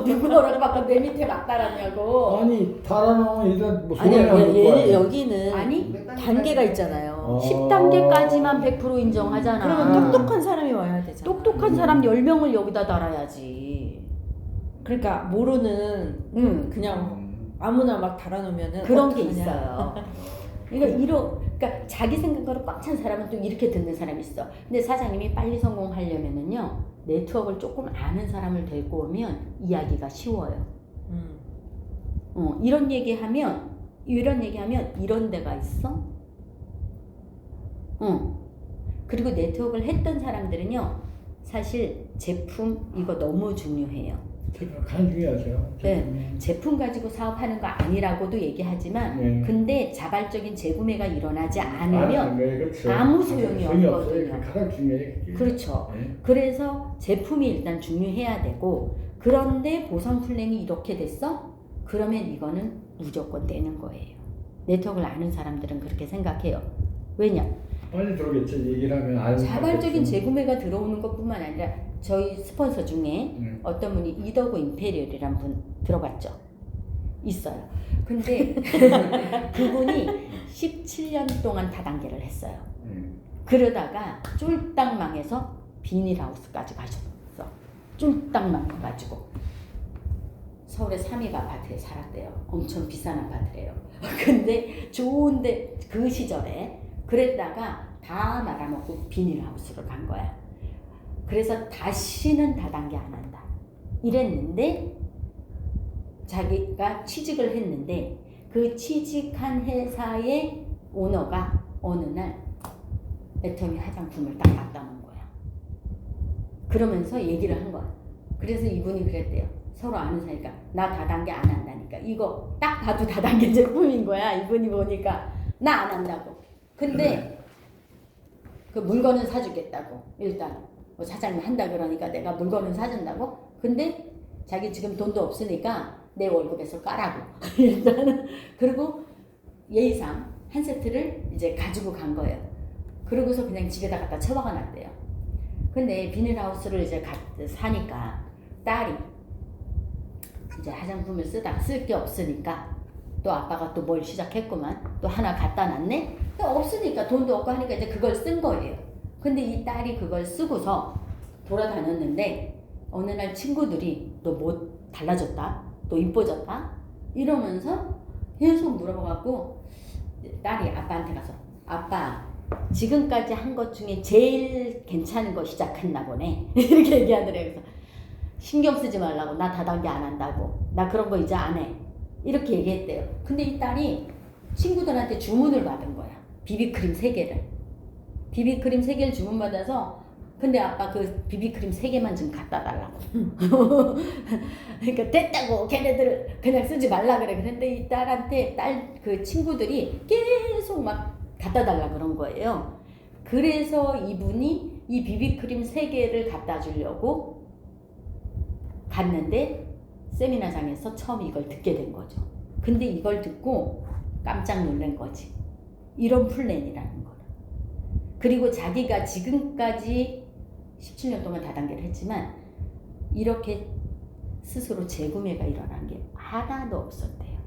누구 허락받고 내 밑에 막 달았냐고. 아니 달아놓으면 일단 뭐 아니 소리를 안 듣고 와요. 여기는 아니, 단계가 있잖아요. 10단계까지만 100% 인정하잖아. 그러면 똑똑한 사람이 와야 되잖아. 똑똑한 사람 10명을 여기다 달아야지. 그러니까 모르는 그냥 아무나 막 달아놓으면은 그런 게 어떡하냐. 있어요. 그러니까 자기 생각으로 꽉 찬 사람은 또 이렇게 듣는 사람이 있어. 근데 사장님이 빨리 성공하려면은요, 네트워크를 조금 아는 사람을 데리고 오면 이야기가 쉬워요. 이런 얘기하면 이런 데가 있어? 그리고 네트워크를 했던 사람들은요, 사실 제품 이거 너무 중요해요. 가장 중요하죠. 네, 제품 가지고 사업하는 거 아니라고도 얘기하지만 근데 자발적인 재구매가 일어나지 않으면 그렇죠. 아무 소용이 없거든요. 없어요. 가장 중요해. 그게. 그렇죠. 네. 그래서 제품이 일단 중요해야 되고, 그런데 보상 플랜이 이렇게 됐어? 그러면 이거는 무조건 떼는 거예요. 네트워크를 아는 사람들은 그렇게 생각해요. 왜냐? 빨리 들어오겠죠. 얘기를 하면 아는 자발적인 사람들. 재구매가 들어오는 것뿐만 아니라 저희 스폰서 중에 어떤 분이 이더그 임페리얼이란 분 들어봤죠? 있어요. 근데 그분이 17년 동안 다단계를 했어요. 그러다가 쫄딱 망해서 비닐하우스까지 가셨어. 쫄딱 망해가지고 서울의 3위 아파트에 살았대요. 엄청 비싼 아파트래요. 근데 좋은데 그 시절에 그랬다가 다 말아먹고 비닐하우스로 간 거야. 그래서 다시는 다단계 안 한다 이랬는데, 자기가 취직을 했는데 그 취직한 회사의 오너가 어느 날 애터미 화장품을 딱 갖다 놓은 거야. 그러면서 얘기를 한 거야. 그래서 이분이 그랬대요. 서로 아는 사이니까 나 다단계 안 한다니까. 이거 딱 봐도 다단계 제품인 거야. 이분이 보니까 나 안 한다고. 근데 그 물건은 사주겠다고. 일단 뭐 사장님 한다 그러니까 내가 물건은 사준다고. 근데 자기 지금 돈도 없으니까 내 월급에서 까라고. 일단은. 그리고 예의상 한 세트를 이제 가지고 간 거예요. 그러고서 그냥 집에다 갖다 처박아 놨대요. 근데 비닐하우스를 이제 사니까 딸이 이제 화장품을 쓰다가 쓸 게 없으니까 또 아빠가 또 뭘 시작했구만. 또 하나 갖다 놨네? 없으니까 돈도 없고 하니까 이제 그걸 쓴 거예요. 근데 이 딸이 그걸 쓰고서 돌아다녔는데 어느 날 친구들이 너 뭐 달라졌다? 너 이뻐졌다? 이러면서 계속 물어봐갖고 딸이 아빠한테 가서 아빠 지금까지 한 것 중에 제일 괜찮은 거 시작했나 보네. 이렇게 얘기하더래요. 그래서 신경 쓰지 말라고. 나 다단계 안 한다고. 나 그런 거 이제 안 해. 이렇게 얘기했대요. 근데 이 딸이 친구들한테 주문을 받은 거야. 비비크림 3개를. 비비크림 3개를 주문받아서, 근데 아빠 그 비비크림 3개만 좀 갖다 달라고. 그러니까 됐다고. 걔네들 그냥 쓰지 말라 그래. 그런데 이 딸한테 그 친구들이 계속 막 갖다 달라 그런 거예요. 그래서 이분이 이 비비크림 3개를 갖다 주려고 갔는데 세미나장에서 처음 이걸 듣게 된 거죠. 근데 이걸 듣고 깜짝 놀란 거지. 이런 플랜이라는 걸. 그리고 자기가 지금까지 17년 동안 다단계를 했지만 이렇게 스스로 재구매가 일어난 게 하나도 없었대요.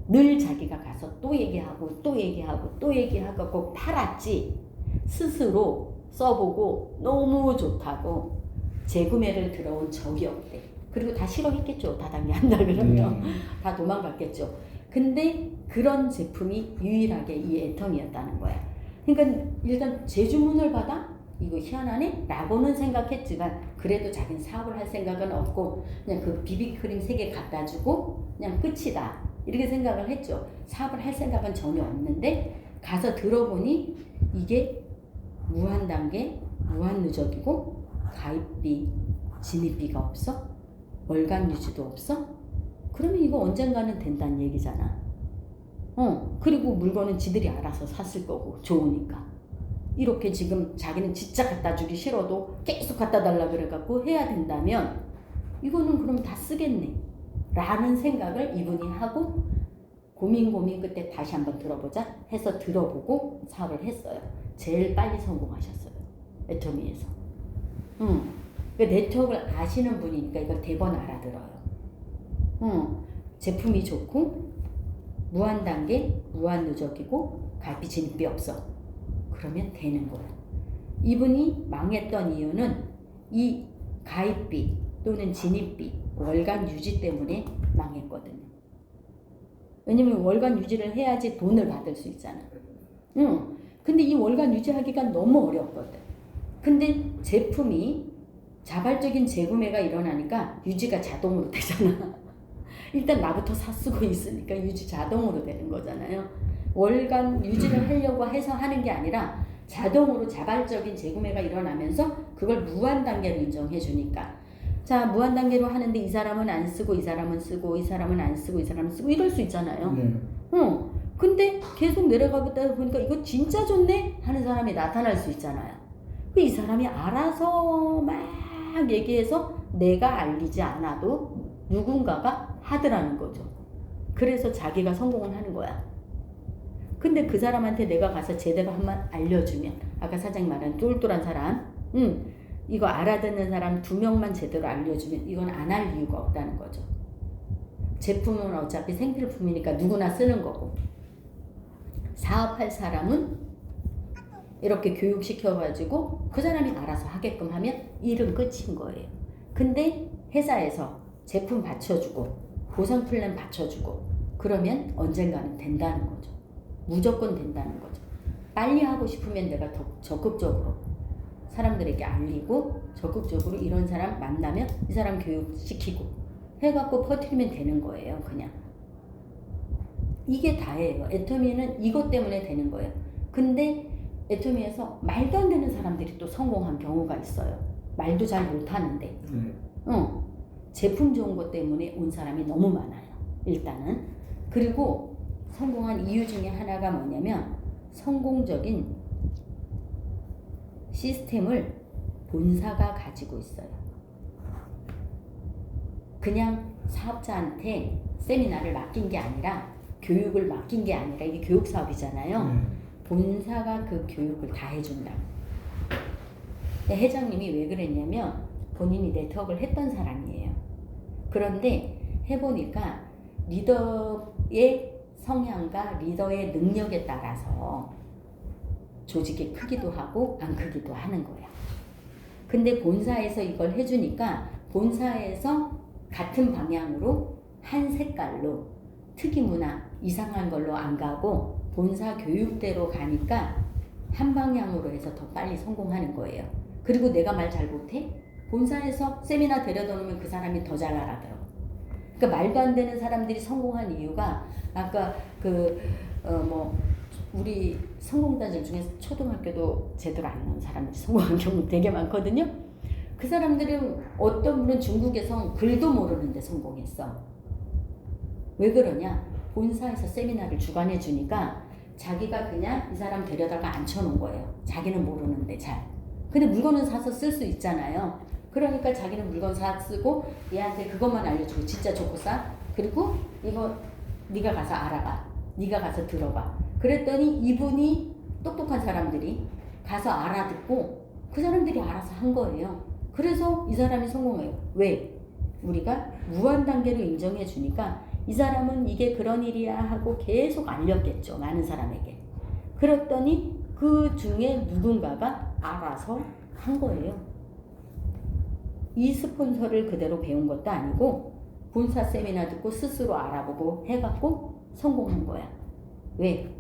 늘 자기가 가서 또 얘기하고 또 얘기하고 또 얘기하고 팔았지 스스로 써보고 너무 좋다고 재구매를 들어온 적이 없대. 그리고 다 싫어했겠죠. 다단계 한다 그러면 다 도망갔겠죠. 근데 그런 제품이 유일하게 이 애텀이었다는 거야. 그러니까 일단 재주문을 받아? 이거 희한하네? 라고는 생각했지만 그래도 자기는 사업을 할 생각은 없고 그냥 그 비비크림 3개 갖다 주고 그냥 끝이다 이렇게 생각을 했죠. 사업을 할 생각은 전혀 없는데 가서 들어보니 이게 무한단계, 무한누적이고 가입비, 진입비가 없어? 월간 유지도 없어? 그러면 이거 언젠가는 된다는 얘기잖아. 그리고 물건은 지들이 알아서 샀을 거고 좋으니까. 이렇게 지금 자기는 진짜 갖다 주기 싫어도 계속 갖다 달라 그래갖고 해야 된다면 이거는 그럼 다 쓰겠네 라는 생각을 이분이 하고 고민 끝에 다시 한번 들어보자 해서 들어보고 사업을 했어요. 제일 빨리 성공하셨어요. 애터미에서. 그 네트워크를 아시는 분이니까 이걸 대번 알아들어요. 제품이 좋고 무한단계, 무한누적이고 가입비 진입비 없어. 그러면 되는 거예요. 이분이 망했던 이유는 이 가입비 또는 진입비, 월간 유지 때문에 망했거든요. 왜냐면 월간 유지를 해야지 돈을 받을 수 있잖아. 근데 이 월간 유지하기가 너무 어렵거든. 근데 제품이 자발적인 재구매가 일어나니까 유지가 자동으로 되잖아. 일단 나부터 쓰고 있으니까 유지 자동으로 되는 거잖아요. 월간 유지를 하려고 해서 하는 게 아니라 자동으로 자발적인 재구매가 일어나면서 그걸 무한단계로 인정해 주니까 자 무한단계로 하는데 이 사람은 안 쓰고 이 사람은 쓰고 이 사람은 안 쓰고 이 사람은 쓰고 이럴 수 있잖아요. 근데 계속 내려가보다 보니까 이거 진짜 좋네 하는 사람이 나타날 수 있잖아요. 이 사람이 알아서 막 얘기해서 내가 알리지 않아도 누군가가 하더라는 거죠. 그래서 자기가 성공을 하는 거야. 근데 그 사람한테 내가 가서 제대로 한번 알려주면 아까 사장님 말한 똘똘한 사람 이거 알아듣는 사람 2명만 제대로 알려주면 이건 안 할 이유가 없다는 거죠. 제품은 어차피 생필품이니까 누구나 쓰는 거고 사업할 사람은 이렇게 교육시켜가지고 그 사람이 알아서 하게끔 하면 일은 끝인 거예요. 근데 회사에서 제품 받쳐주고 보상 플랜 받쳐주고 그러면 언젠가는 된다는 거죠. 무조건 된다는 거죠. 빨리 하고 싶으면 내가 더 적극적으로 사람들에게 알리고 적극적으로 이런 사람 만나면 이 사람 교육시키고 해갖고 퍼뜨리면 되는 거예요. 그냥 이게 다예요. 애터미는 이것 때문에 되는 거예요. 근데 애터미에서 말도 안 되는 사람들이 또 성공한 경우가 있어요. 말도 잘 못하는데 제품 좋은 것 때문에 온 사람이 너무 많아요. 일단은. 그리고 성공한 이유 중에 하나가 뭐냐면 성공적인 시스템을 본사가 가지고 있어요. 그냥 사업자한테 세미나를 맡긴 게 아니라 교육을 맡긴 게 아니라 이게 교육 사업이잖아요. 본사가 그 교육을 다 해준다. 회장님이 왜 그랬냐면 본인이 네트워크를 했던 사람이에요. 그런데 해보니까 리더의 성향과 리더의 능력에 따라서 조직이 크기도 하고 안 크기도 하는 거야. 근데 본사에서 이걸 해주니까 본사에서 같은 방향으로 한 색깔로 특이문화 이상한 걸로 안 가고 본사 교육대로 가니까 한 방향으로 해서 더 빨리 성공하는 거예요. 그리고 내가 말 잘 못해? 본사에서 세미나 데려다 놓으면 그 사람이 더 잘 알아들어. 그러니까 말도 안 되는 사람들이 성공한 이유가 아까 우리 성공자들 중에 초등학교도 제대로 안 나온 사람들이 성공한 경우 되게 많거든요. 그 사람들은 어떤 분은 중국에서 글도 모르는데 성공했어. 왜 그러냐? 본사에서 세미나를 주관해 주니까 자기가 그냥 이 사람 데려다가 앉혀놓은 거예요. 자기는 모르는데 잘. 근데 물건은 사서 쓸 수 있잖아요. 그러니까 자기는 물건 사 쓰고 얘한테 그것만 알려주고 진짜 좋고 싸. 그리고 이거 네가 가서 알아봐. 네가 가서 들어봐. 그랬더니 이분이 똑똑한 사람들이 가서 알아듣고 그 사람들이 알아서 한 거예요. 그래서 이 사람이 성공해요. 왜? 우리가 무한 단계로 인정해 주니까 이 사람은 이게 그런 일이야 하고 계속 알렸겠죠. 많은 사람에게. 그랬더니 그 중에 누군가가 알아서 한 거예요. 이 스폰서를 그대로 배운 것도 아니고 본사 세미나 듣고 스스로 알아보고 해갖고 성공한 거야. 왜?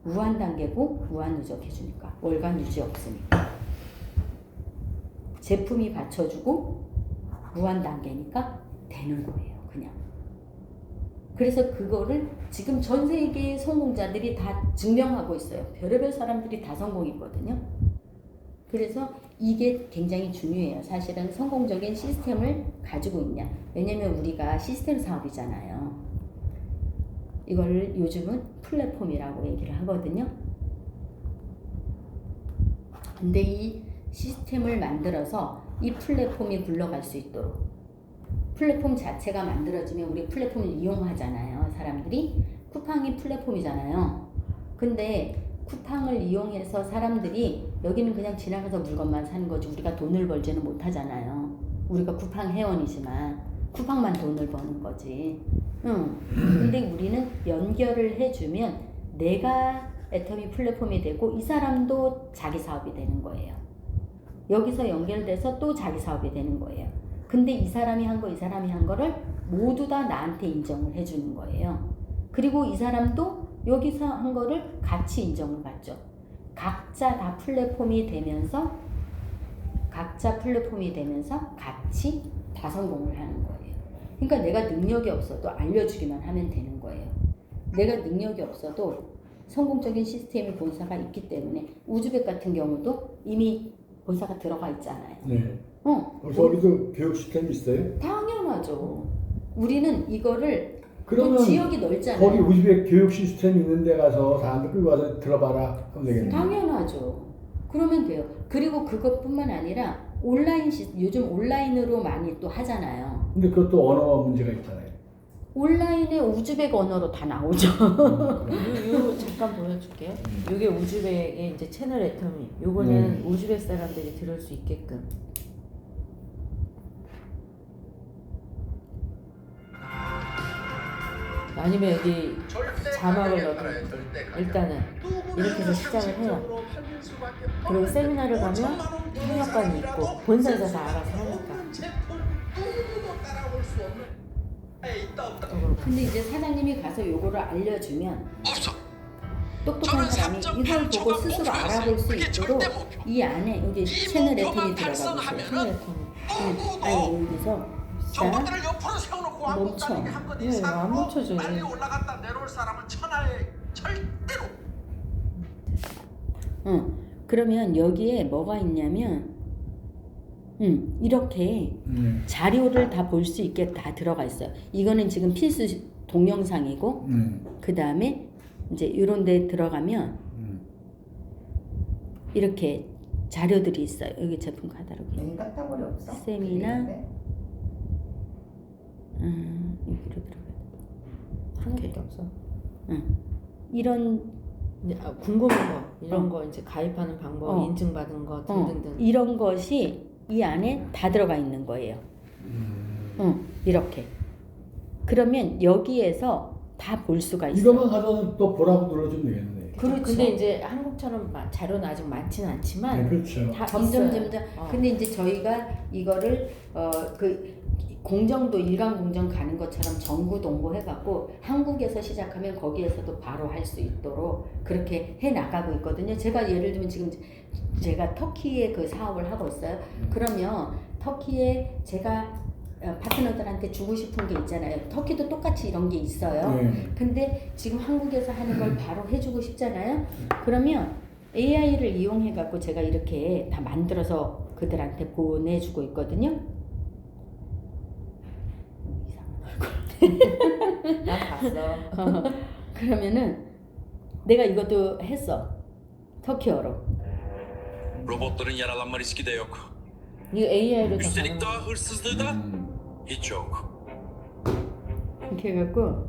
무한 단계고 무한 누적 해주니까. 월간 유지 없으니까. 제품이 받쳐주고 무한 단계니까 되는 거예요. 그냥. 그래서 그거를 지금 전 세계의 성공자들이 다 증명하고 있어요. 별의별 사람들이 다 성공했거든요. 그래서 이게 굉장히 중요해요. 사실은 성공적인 시스템을 가지고 있냐. 왜냐면 우리가 시스템 사업이잖아요. 이걸 요즘은 플랫폼이라고 얘기를 하거든요. 근데 이 시스템을 만들어서 이 플랫폼이 굴러갈 수 있도록 플랫폼 자체가 만들어지면 우리 플랫폼을 이용하잖아요. 사람들이. 쿠팡이 플랫폼이잖아요. 근데 쿠팡을 이용해서 사람들이 여기는 그냥 지나가서 물건만 사는 거지 우리가 돈을 벌지는 못하잖아요. 우리가 쿠팡 회원이지만 쿠팡만 돈을 버는 거지. 근데 우리는 연결을 해주면 내가 애터미 플랫폼이 되고 이 사람도 자기 사업이 되는 거예요. 여기서 연결돼서 또 자기 사업이 되는 거예요. 근데 이 사람이 한 거, 이 사람이 한 거를 모두 다 나한테 인정을 해주는 거예요. 그리고 이 사람도 여기서 한 거를 같이 인정을 받죠. 각자 다 플랫폼이 되면서 같이 다 성공을 하는 거예요. 그러니까 내가 능력이 없어도 알려주기만 하면 되는 거예요. 내가 능력이 없어도 성공적인 시스템의 본사가 있기 때문에 우즈벡 같은 경우도 이미 본사가 들어가 있잖아요. 네. 거기도 교육 시스템이 있어요? 당연하죠. 우리는 이거를 그러면 또 지역이 넓잖아요. 거기 우즈벡 교육 시스템 있는 데 가서 사람들 끌고 가서 들어봐라 하면 되겠네요. 당연하죠. 그러면 돼요. 그리고 그것뿐만 아니라 온라인 요즘 온라인으로 많이 또 하잖아요. 근데 그것도 언어 문제가 있잖아요. 온라인에 우즈벡 언어로 다 나오죠. 요 잠깐 보여줄게요. 요게 우즈벡의 이제 채널 애터미. 요거는 우즈벡 사람들이 들을 수 있게끔. 아니면 여기 자막을 넣어도 일단은 이렇게 해서 시작을 해요. 그리고 세미나를 가면 통역관이 있고 본사에서 다 알아서 하니까. 근데 이제 사장님이 가서 요거를 알려주면 똑똑한 사람이 이걸 보고 스스로 알아볼 수 있도록 이 안에 여기 채널 애터미 들어가 보세요. 채널 애터미. 아니 여기서 자 멈춰. 네, 안 멈춰져. 빨리 올라갔다 내려올 사람은 천하에 절대로. 그러면 여기에 뭐가 있냐면 이렇게 자료를 다 볼 수 있게 다 들어가 있어요. 이거는 지금 필수 동영상이고 그 다음에 이제 이런 데 들어가면 이렇게 자료들이 있어요. 여기 제품 카탈로그 카테고리 없어? 세미나 여기로 들어가야 하나밖에 없어. 이런 궁금한 거 이런 거 이제 가입하는 방법, 인증받은 거 등등등. 이런 것이 이 안에 다 들어가 있는 거예요. 이렇게. 그러면 여기에서 다 볼 수가 있어요. 이것만 가서 또 보라고 눌러주면 되겠네. 그렇죠. 근데 이제 한국처럼 자료는 아직 많지는 않지만 네, 그렇죠. 다 점점 있어요. 근데 이제 저희가 이거를 그 공정도 일간 공정 가는 것처럼 정부 동보해갖고 한국에서 시작하면 거기에서도 바로 할 수 있도록 그렇게 해 나가고 있거든요. 제가 예를 들면 지금 제가 터키에 그 사업을 하고 있어요. 그러면 터키에 제가 파트너들한테 주고 싶은 게 있잖아요. 터키도 똑같이 이런 게 있어요. 근데 지금 한국에서 하는 걸 바로 해주고 싶잖아요. 그러면 AI를 이용해갖고 제가 이렇게 다 만들어서 그들한테 보내주고 있거든요. 나 봤어. 그러면은 내가 이것도 했어. 터키어로. Robotların yaralanma riski de yok. 이거 AI로 다 Üstelik 가는 daha hırsızlığı da hiç yok. 이렇게 해갖고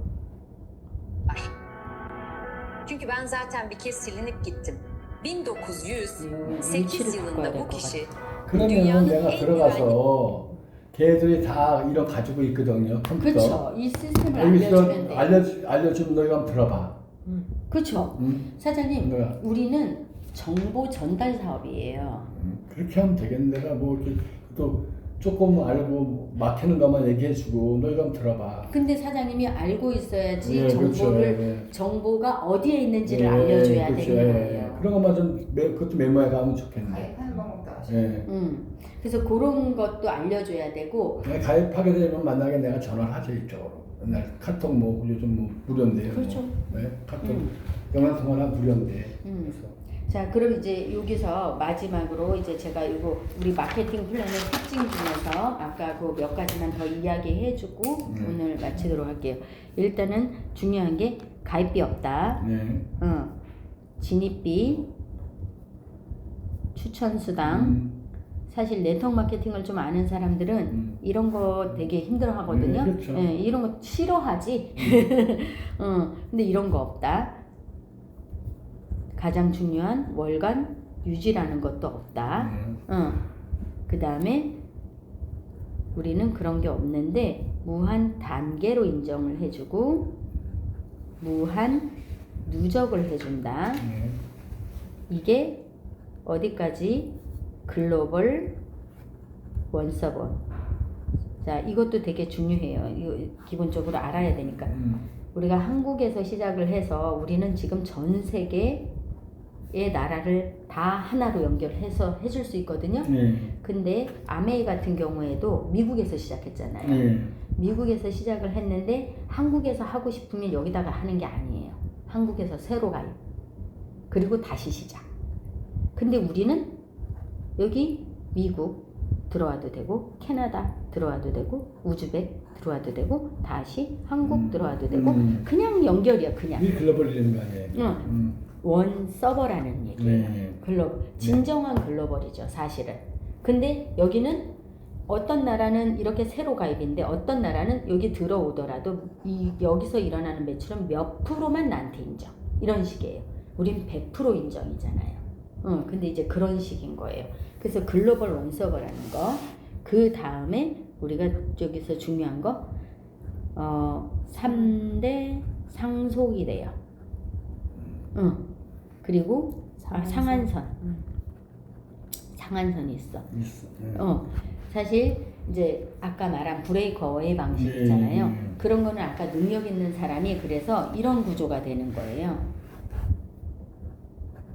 Çünkü ben zaten bir kez silinip gittim. 1908 위치를 바꿔야 yılında 될 bu 것 kişi 그러면 dünyanın 내가 en 들어가서 걔들이 다 이런 가지고 있거든요. 컴퓨터. 그렇죠. 이 시스템을 여기서 알려주면 돼요. 알려주면 너희가 한번 들어봐. 그렇죠. 사장님, 뭐야? 우리는 정보 전달 사업이에요. 그렇게 하면 되겠네. 내가 뭐 이렇게 또 조금 알고 막히는 것만 얘기해주고 너희가 한번 들어봐. 근데 사장님이 알고 있어야지 예, 그렇죠. 정보를 예. 정보가 어디에 있는지를 예, 알려줘야 그렇죠. 되는 예. 거예요. 그런 것만 좀 그것도 메모해 가면 좋겠네. 가입하는 방법도 아시고. 예. 그래서 그런 것도 알려줘야 되고. 내가 가입하게 되면 만나게 내가 전화를 하죠 이쪽으로. 맨날 카톡 뭐 요즘 뭐 무료인데요. 그렇죠. 뭐. 네? 카톡 영상 통화나 무료인데. 그래서. 자, 그럼 이제 여기서 마지막으로 이제 제가 이거 우리 마케팅 플랜의 특징 중에서 아까 그 몇 가지만 더 이야기해주고 오늘 마치도록 할게요. 일단은 중요한 게 가입비 없다. 네. 진입비, 추천수당. 사실 네트워크 마케팅을 좀 아는 사람들은 이런 거 되게 힘들어 하거든요. 그렇죠. 예, 이런 거 싫어하지. 근데 이런 거 없다. 가장 중요한 월간 유지라는 것도 없다. 그 다음에 우리는 그런 게 없는데 무한 단계로 인정을 해주고 무한 누적을 해준다. 이게 어디까지? 글로벌 원서버. 자, 이것도 되게 중요해요. 이거 기본적으로 알아야 되니까. 우리가 한국에서 시작을 해서 우리는 지금 전 세계의 나라를 다 하나로 연결해서 해줄 수 있거든요. 근데 아메이 같은 경우에도 미국에서 시작했잖아요. 미국에서 시작을 했는데 한국에서 하고 싶으면 여기다가 하는 게 아니에요. 한국에서 새로 가요. 그리고 다시 시작. 근데 우리는 여기 미국 들어와도 되고 캐나다 들어와도 되고 우즈벡 들어와도 되고 다시 한국 들어와도 되고 그냥 연결이야 그냥. 이 글로벌이라는 거 아니에요? 원 서버라는 얘기예요. 글로벌 진정한 글로벌이죠 사실은. 근데 여기는 어떤 나라는 이렇게 새로 가입인데 어떤 나라는 여기 들어오더라도 여기서 일어나는 매출은 몇 프로만 나한테 인정 이런 식이에요. 우린 100% 인정이잖아요. 근데 이제 그런 식인 거예요. 그래서 글로벌 원서버라는 거. 그 다음에 우리가 여기서 중요한 거 3대 상속이래요. 그리고 상한선. 상한선이 있어. 사실 이제 아까 말한 브레이크 어웨이 방식 있잖아요. 그런 거는 아까 능력 있는 사람이 그래서 이런 구조가 되는 거예요.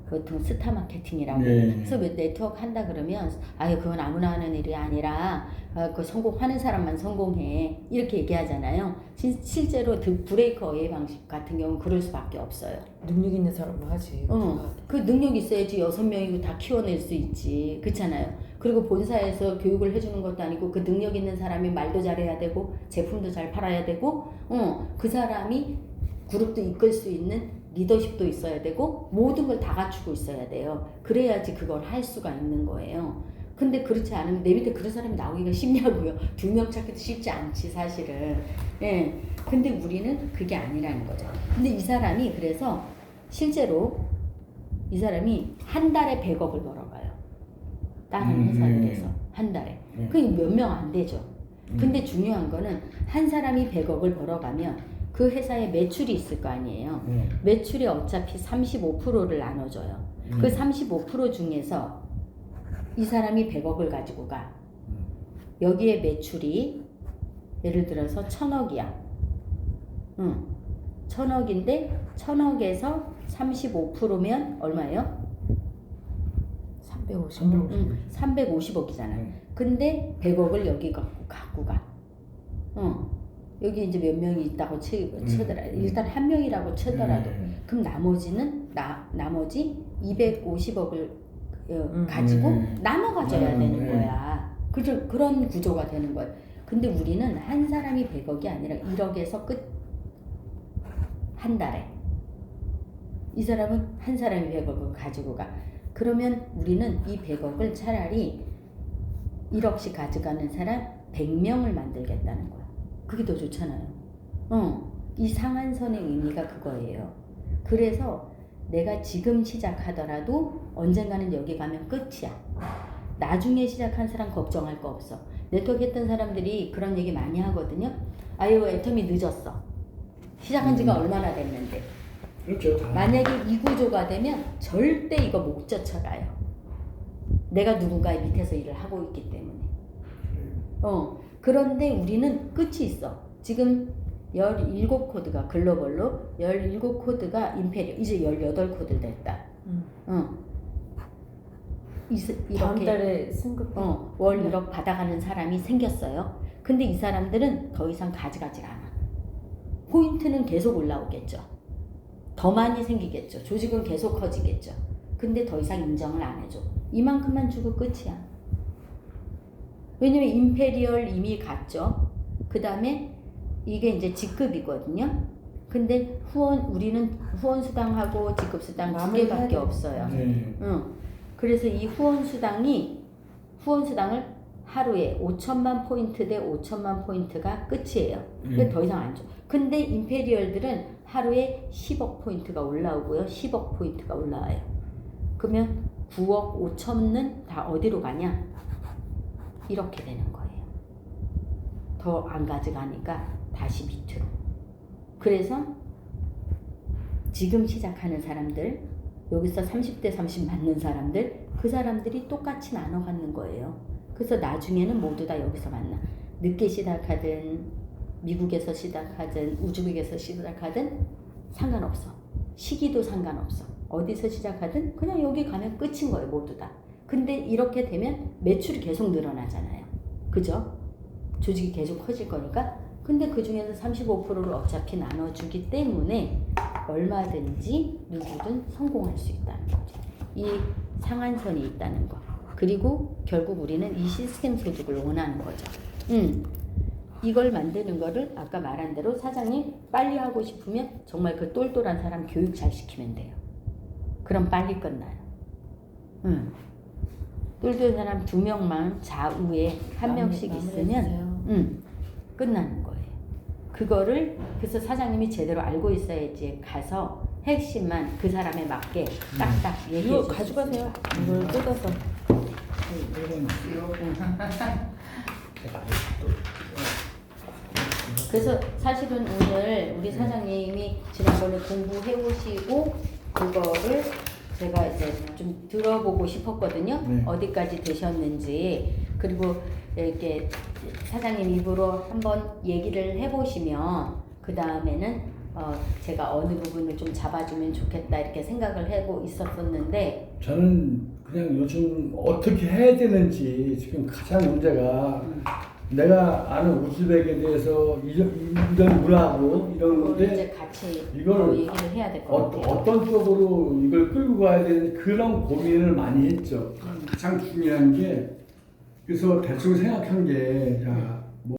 보통 스타 마케팅이라고. 그래서 네트워크 한다 그러면 아유 그건 아무나 하는 일이 아니라 그 성공하는 사람만 성공해 이렇게 얘기하잖아요. 실제로 브레이크 어웨이 방식 같은 경우는 그럴 수밖에 없어요. 능력 있는 사람은 하지. 그 능력 있어야지 6명이고 다 키워낼 수 있지. 그렇잖아요. 그리고 본사에서 교육을 해주는 것도 아니고 그 능력 있는 사람이 말도 잘해야 되고 제품도 잘 팔아야 되고 그 사람이 그룹도 이끌 수 있는 리더십도 있어야 되고 모든 걸 다 갖추고 있어야 돼요. 그래야지 그걸 할 수가 있는 거예요. 근데 그렇지 않으면 내 밑에 그런 사람이 나오기가 쉽냐고요. 2명 찾기도 쉽지 않지 사실은. 예. 근데 우리는 그게 아니라는 거죠. 근데 이 사람이 그래서 실제로 이 사람이 한 달에 100억을 벌어가요. 다른 회사를 해서 한 달에. 그게 몇 명 안 되죠. 근데 중요한 거는 한 사람이 100억을 벌어가면 그 회사에 매출이 있을 거 아니에요. 매출이 어차피 35%를 나눠줘요. 그 35% 중에서 이 사람이 100억을 가지고 가. 여기에 매출이 예를 들어서 1000억이야. 1000억인데 1000억에서 35%면 얼마예요? 350억이잖아. 근데 100억을 여기 갖고 가. 여기 이제 몇 명이 있다고 치더라. 일단 한 명이라고 치더라도 그럼 나머지는 나머지 250억을 가지고 나눠 가져야 되는 거야. 그런 구조가 되는 거예요. 근데 우리는 한 사람이 100억이 아니라 1억에서 끝. 한 달에. 이 사람은 한 사람이 100억을 가지고 가. 그러면 우리는 이 100억을 차라리 1억씩 가져가는 사람 100명을 만들겠다는 거야. 그게 더 좋잖아요. 이 상한선의 의미가 그거예요. 그래서 내가 지금 시작하더라도 언젠가는 여기 가면 끝이야. 나중에 시작한 사람 걱정할 거 없어. 네트워크 했던 사람들이 그런 얘기 많이 하거든요. 아유, 애텀이 늦었어. 시작한 지가 얼마나 됐는데. 그렇죠. 다. 만약에 이 구조가 되면 절대 이거 못 쫓아가요. 내가 누군가의 밑에서 일을 하고 있기 때문에. 그런데 우리는 끝이 있어. 지금 17코드가 글로벌로 17코드가 임페리얼 이제 18코드 됐다. 다음 이렇게 달에 승급. 월 1억 받아가는 사람이 생겼어요. 근데 이 사람들은 더 이상 가져가지 않아. 포인트는 계속 올라오겠죠. 더 많이 생기겠죠. 조직은 계속 커지겠죠. 근데 더 이상 인정을 안 해줘. 이만큼만 주고 끝이야. 왜냐면 임페리얼 이미 갔죠. 그 다음에 이게 이제 직급이거든요. 근데 우리는 후원수당하고 직급수당 두 개밖에 없어요. 네. 그래서 이 후원수당을 하루에 5천만 포인트 대 5천만 포인트가 끝이에요. 그러니까 더 이상 안 줘. 근데 임페리얼들은 하루에 10억 포인트가 올라오고요. 10억 포인트가 올라와요. 그러면 9억 5천은 다 어디로 가냐? 이렇게 되는 거예요. 더 안 가져가니까 다시 밑으로. 그래서 지금 시작하는 사람들, 여기서 30대 30 맞는 사람들, 그 사람들이 똑같이 나눠 갖는 거예요. 그래서 나중에는 모두 다 여기서 만나. 늦게 시작하든 미국에서 시작하든 우즈벡에서 시작하든 상관없어. 시기도 상관없어. 어디서 시작하든 그냥 여기 가면 끝인 거예요. 모두 다. 근데 이렇게 되면 매출이 계속 늘어나잖아요. 그죠? 조직이 계속 커질 거니까. 근데 그 중에서 35%를 어차피 나눠주기 때문에 얼마든지 누구든 성공할 수 있다는 거죠. 이 상한선이 있다는 거. 그리고 결국 우리는 이 시스템 조직을 원하는 거죠. 이걸 만드는 거를 아까 말한 대로 사장님 빨리 하고 싶으면 정말 그 똘똘한 사람 교육 잘 시키면 돼요. 그럼 빨리 끝나요. 똘똘한 사람 2명만 좌우에 한 명씩 있으면 끝나는 거예요. 그거를 그래서 사장님이 제대로 알고 있어야지 가서 핵심만 그 사람에 맞게 딱딱 얘기해 이거 줄 수 가져가세요. 있어요. 이걸 뜯어서. 그래서 사실은 오늘 우리 사장님이 지난번에 공부해 오시고 그거를 제가 이제 좀 들어보고 싶었거든요. 네. 어디까지 되셨는지. 그리고 이렇게 사장님 입으로 한번 얘기를 해보시면 그 다음에는 제가 어느 부분을 좀 잡아주면 좋겠다 이렇게 생각을 하고 있었었는데 저는 그냥 요즘 어떻게 해야 되는지 지금 가장 문제가 내가 아는 우즈벡에 대해서 이런 문화고 이런 그걸 건데 이제 같이 이걸 얘기를 해야 될 것 같아요. 어떤 쪽으로 이걸 끌고 가야 되는지 그런 고민을 많이 했죠. 가장 중요한 게 그래서 대충 생각한 게 자,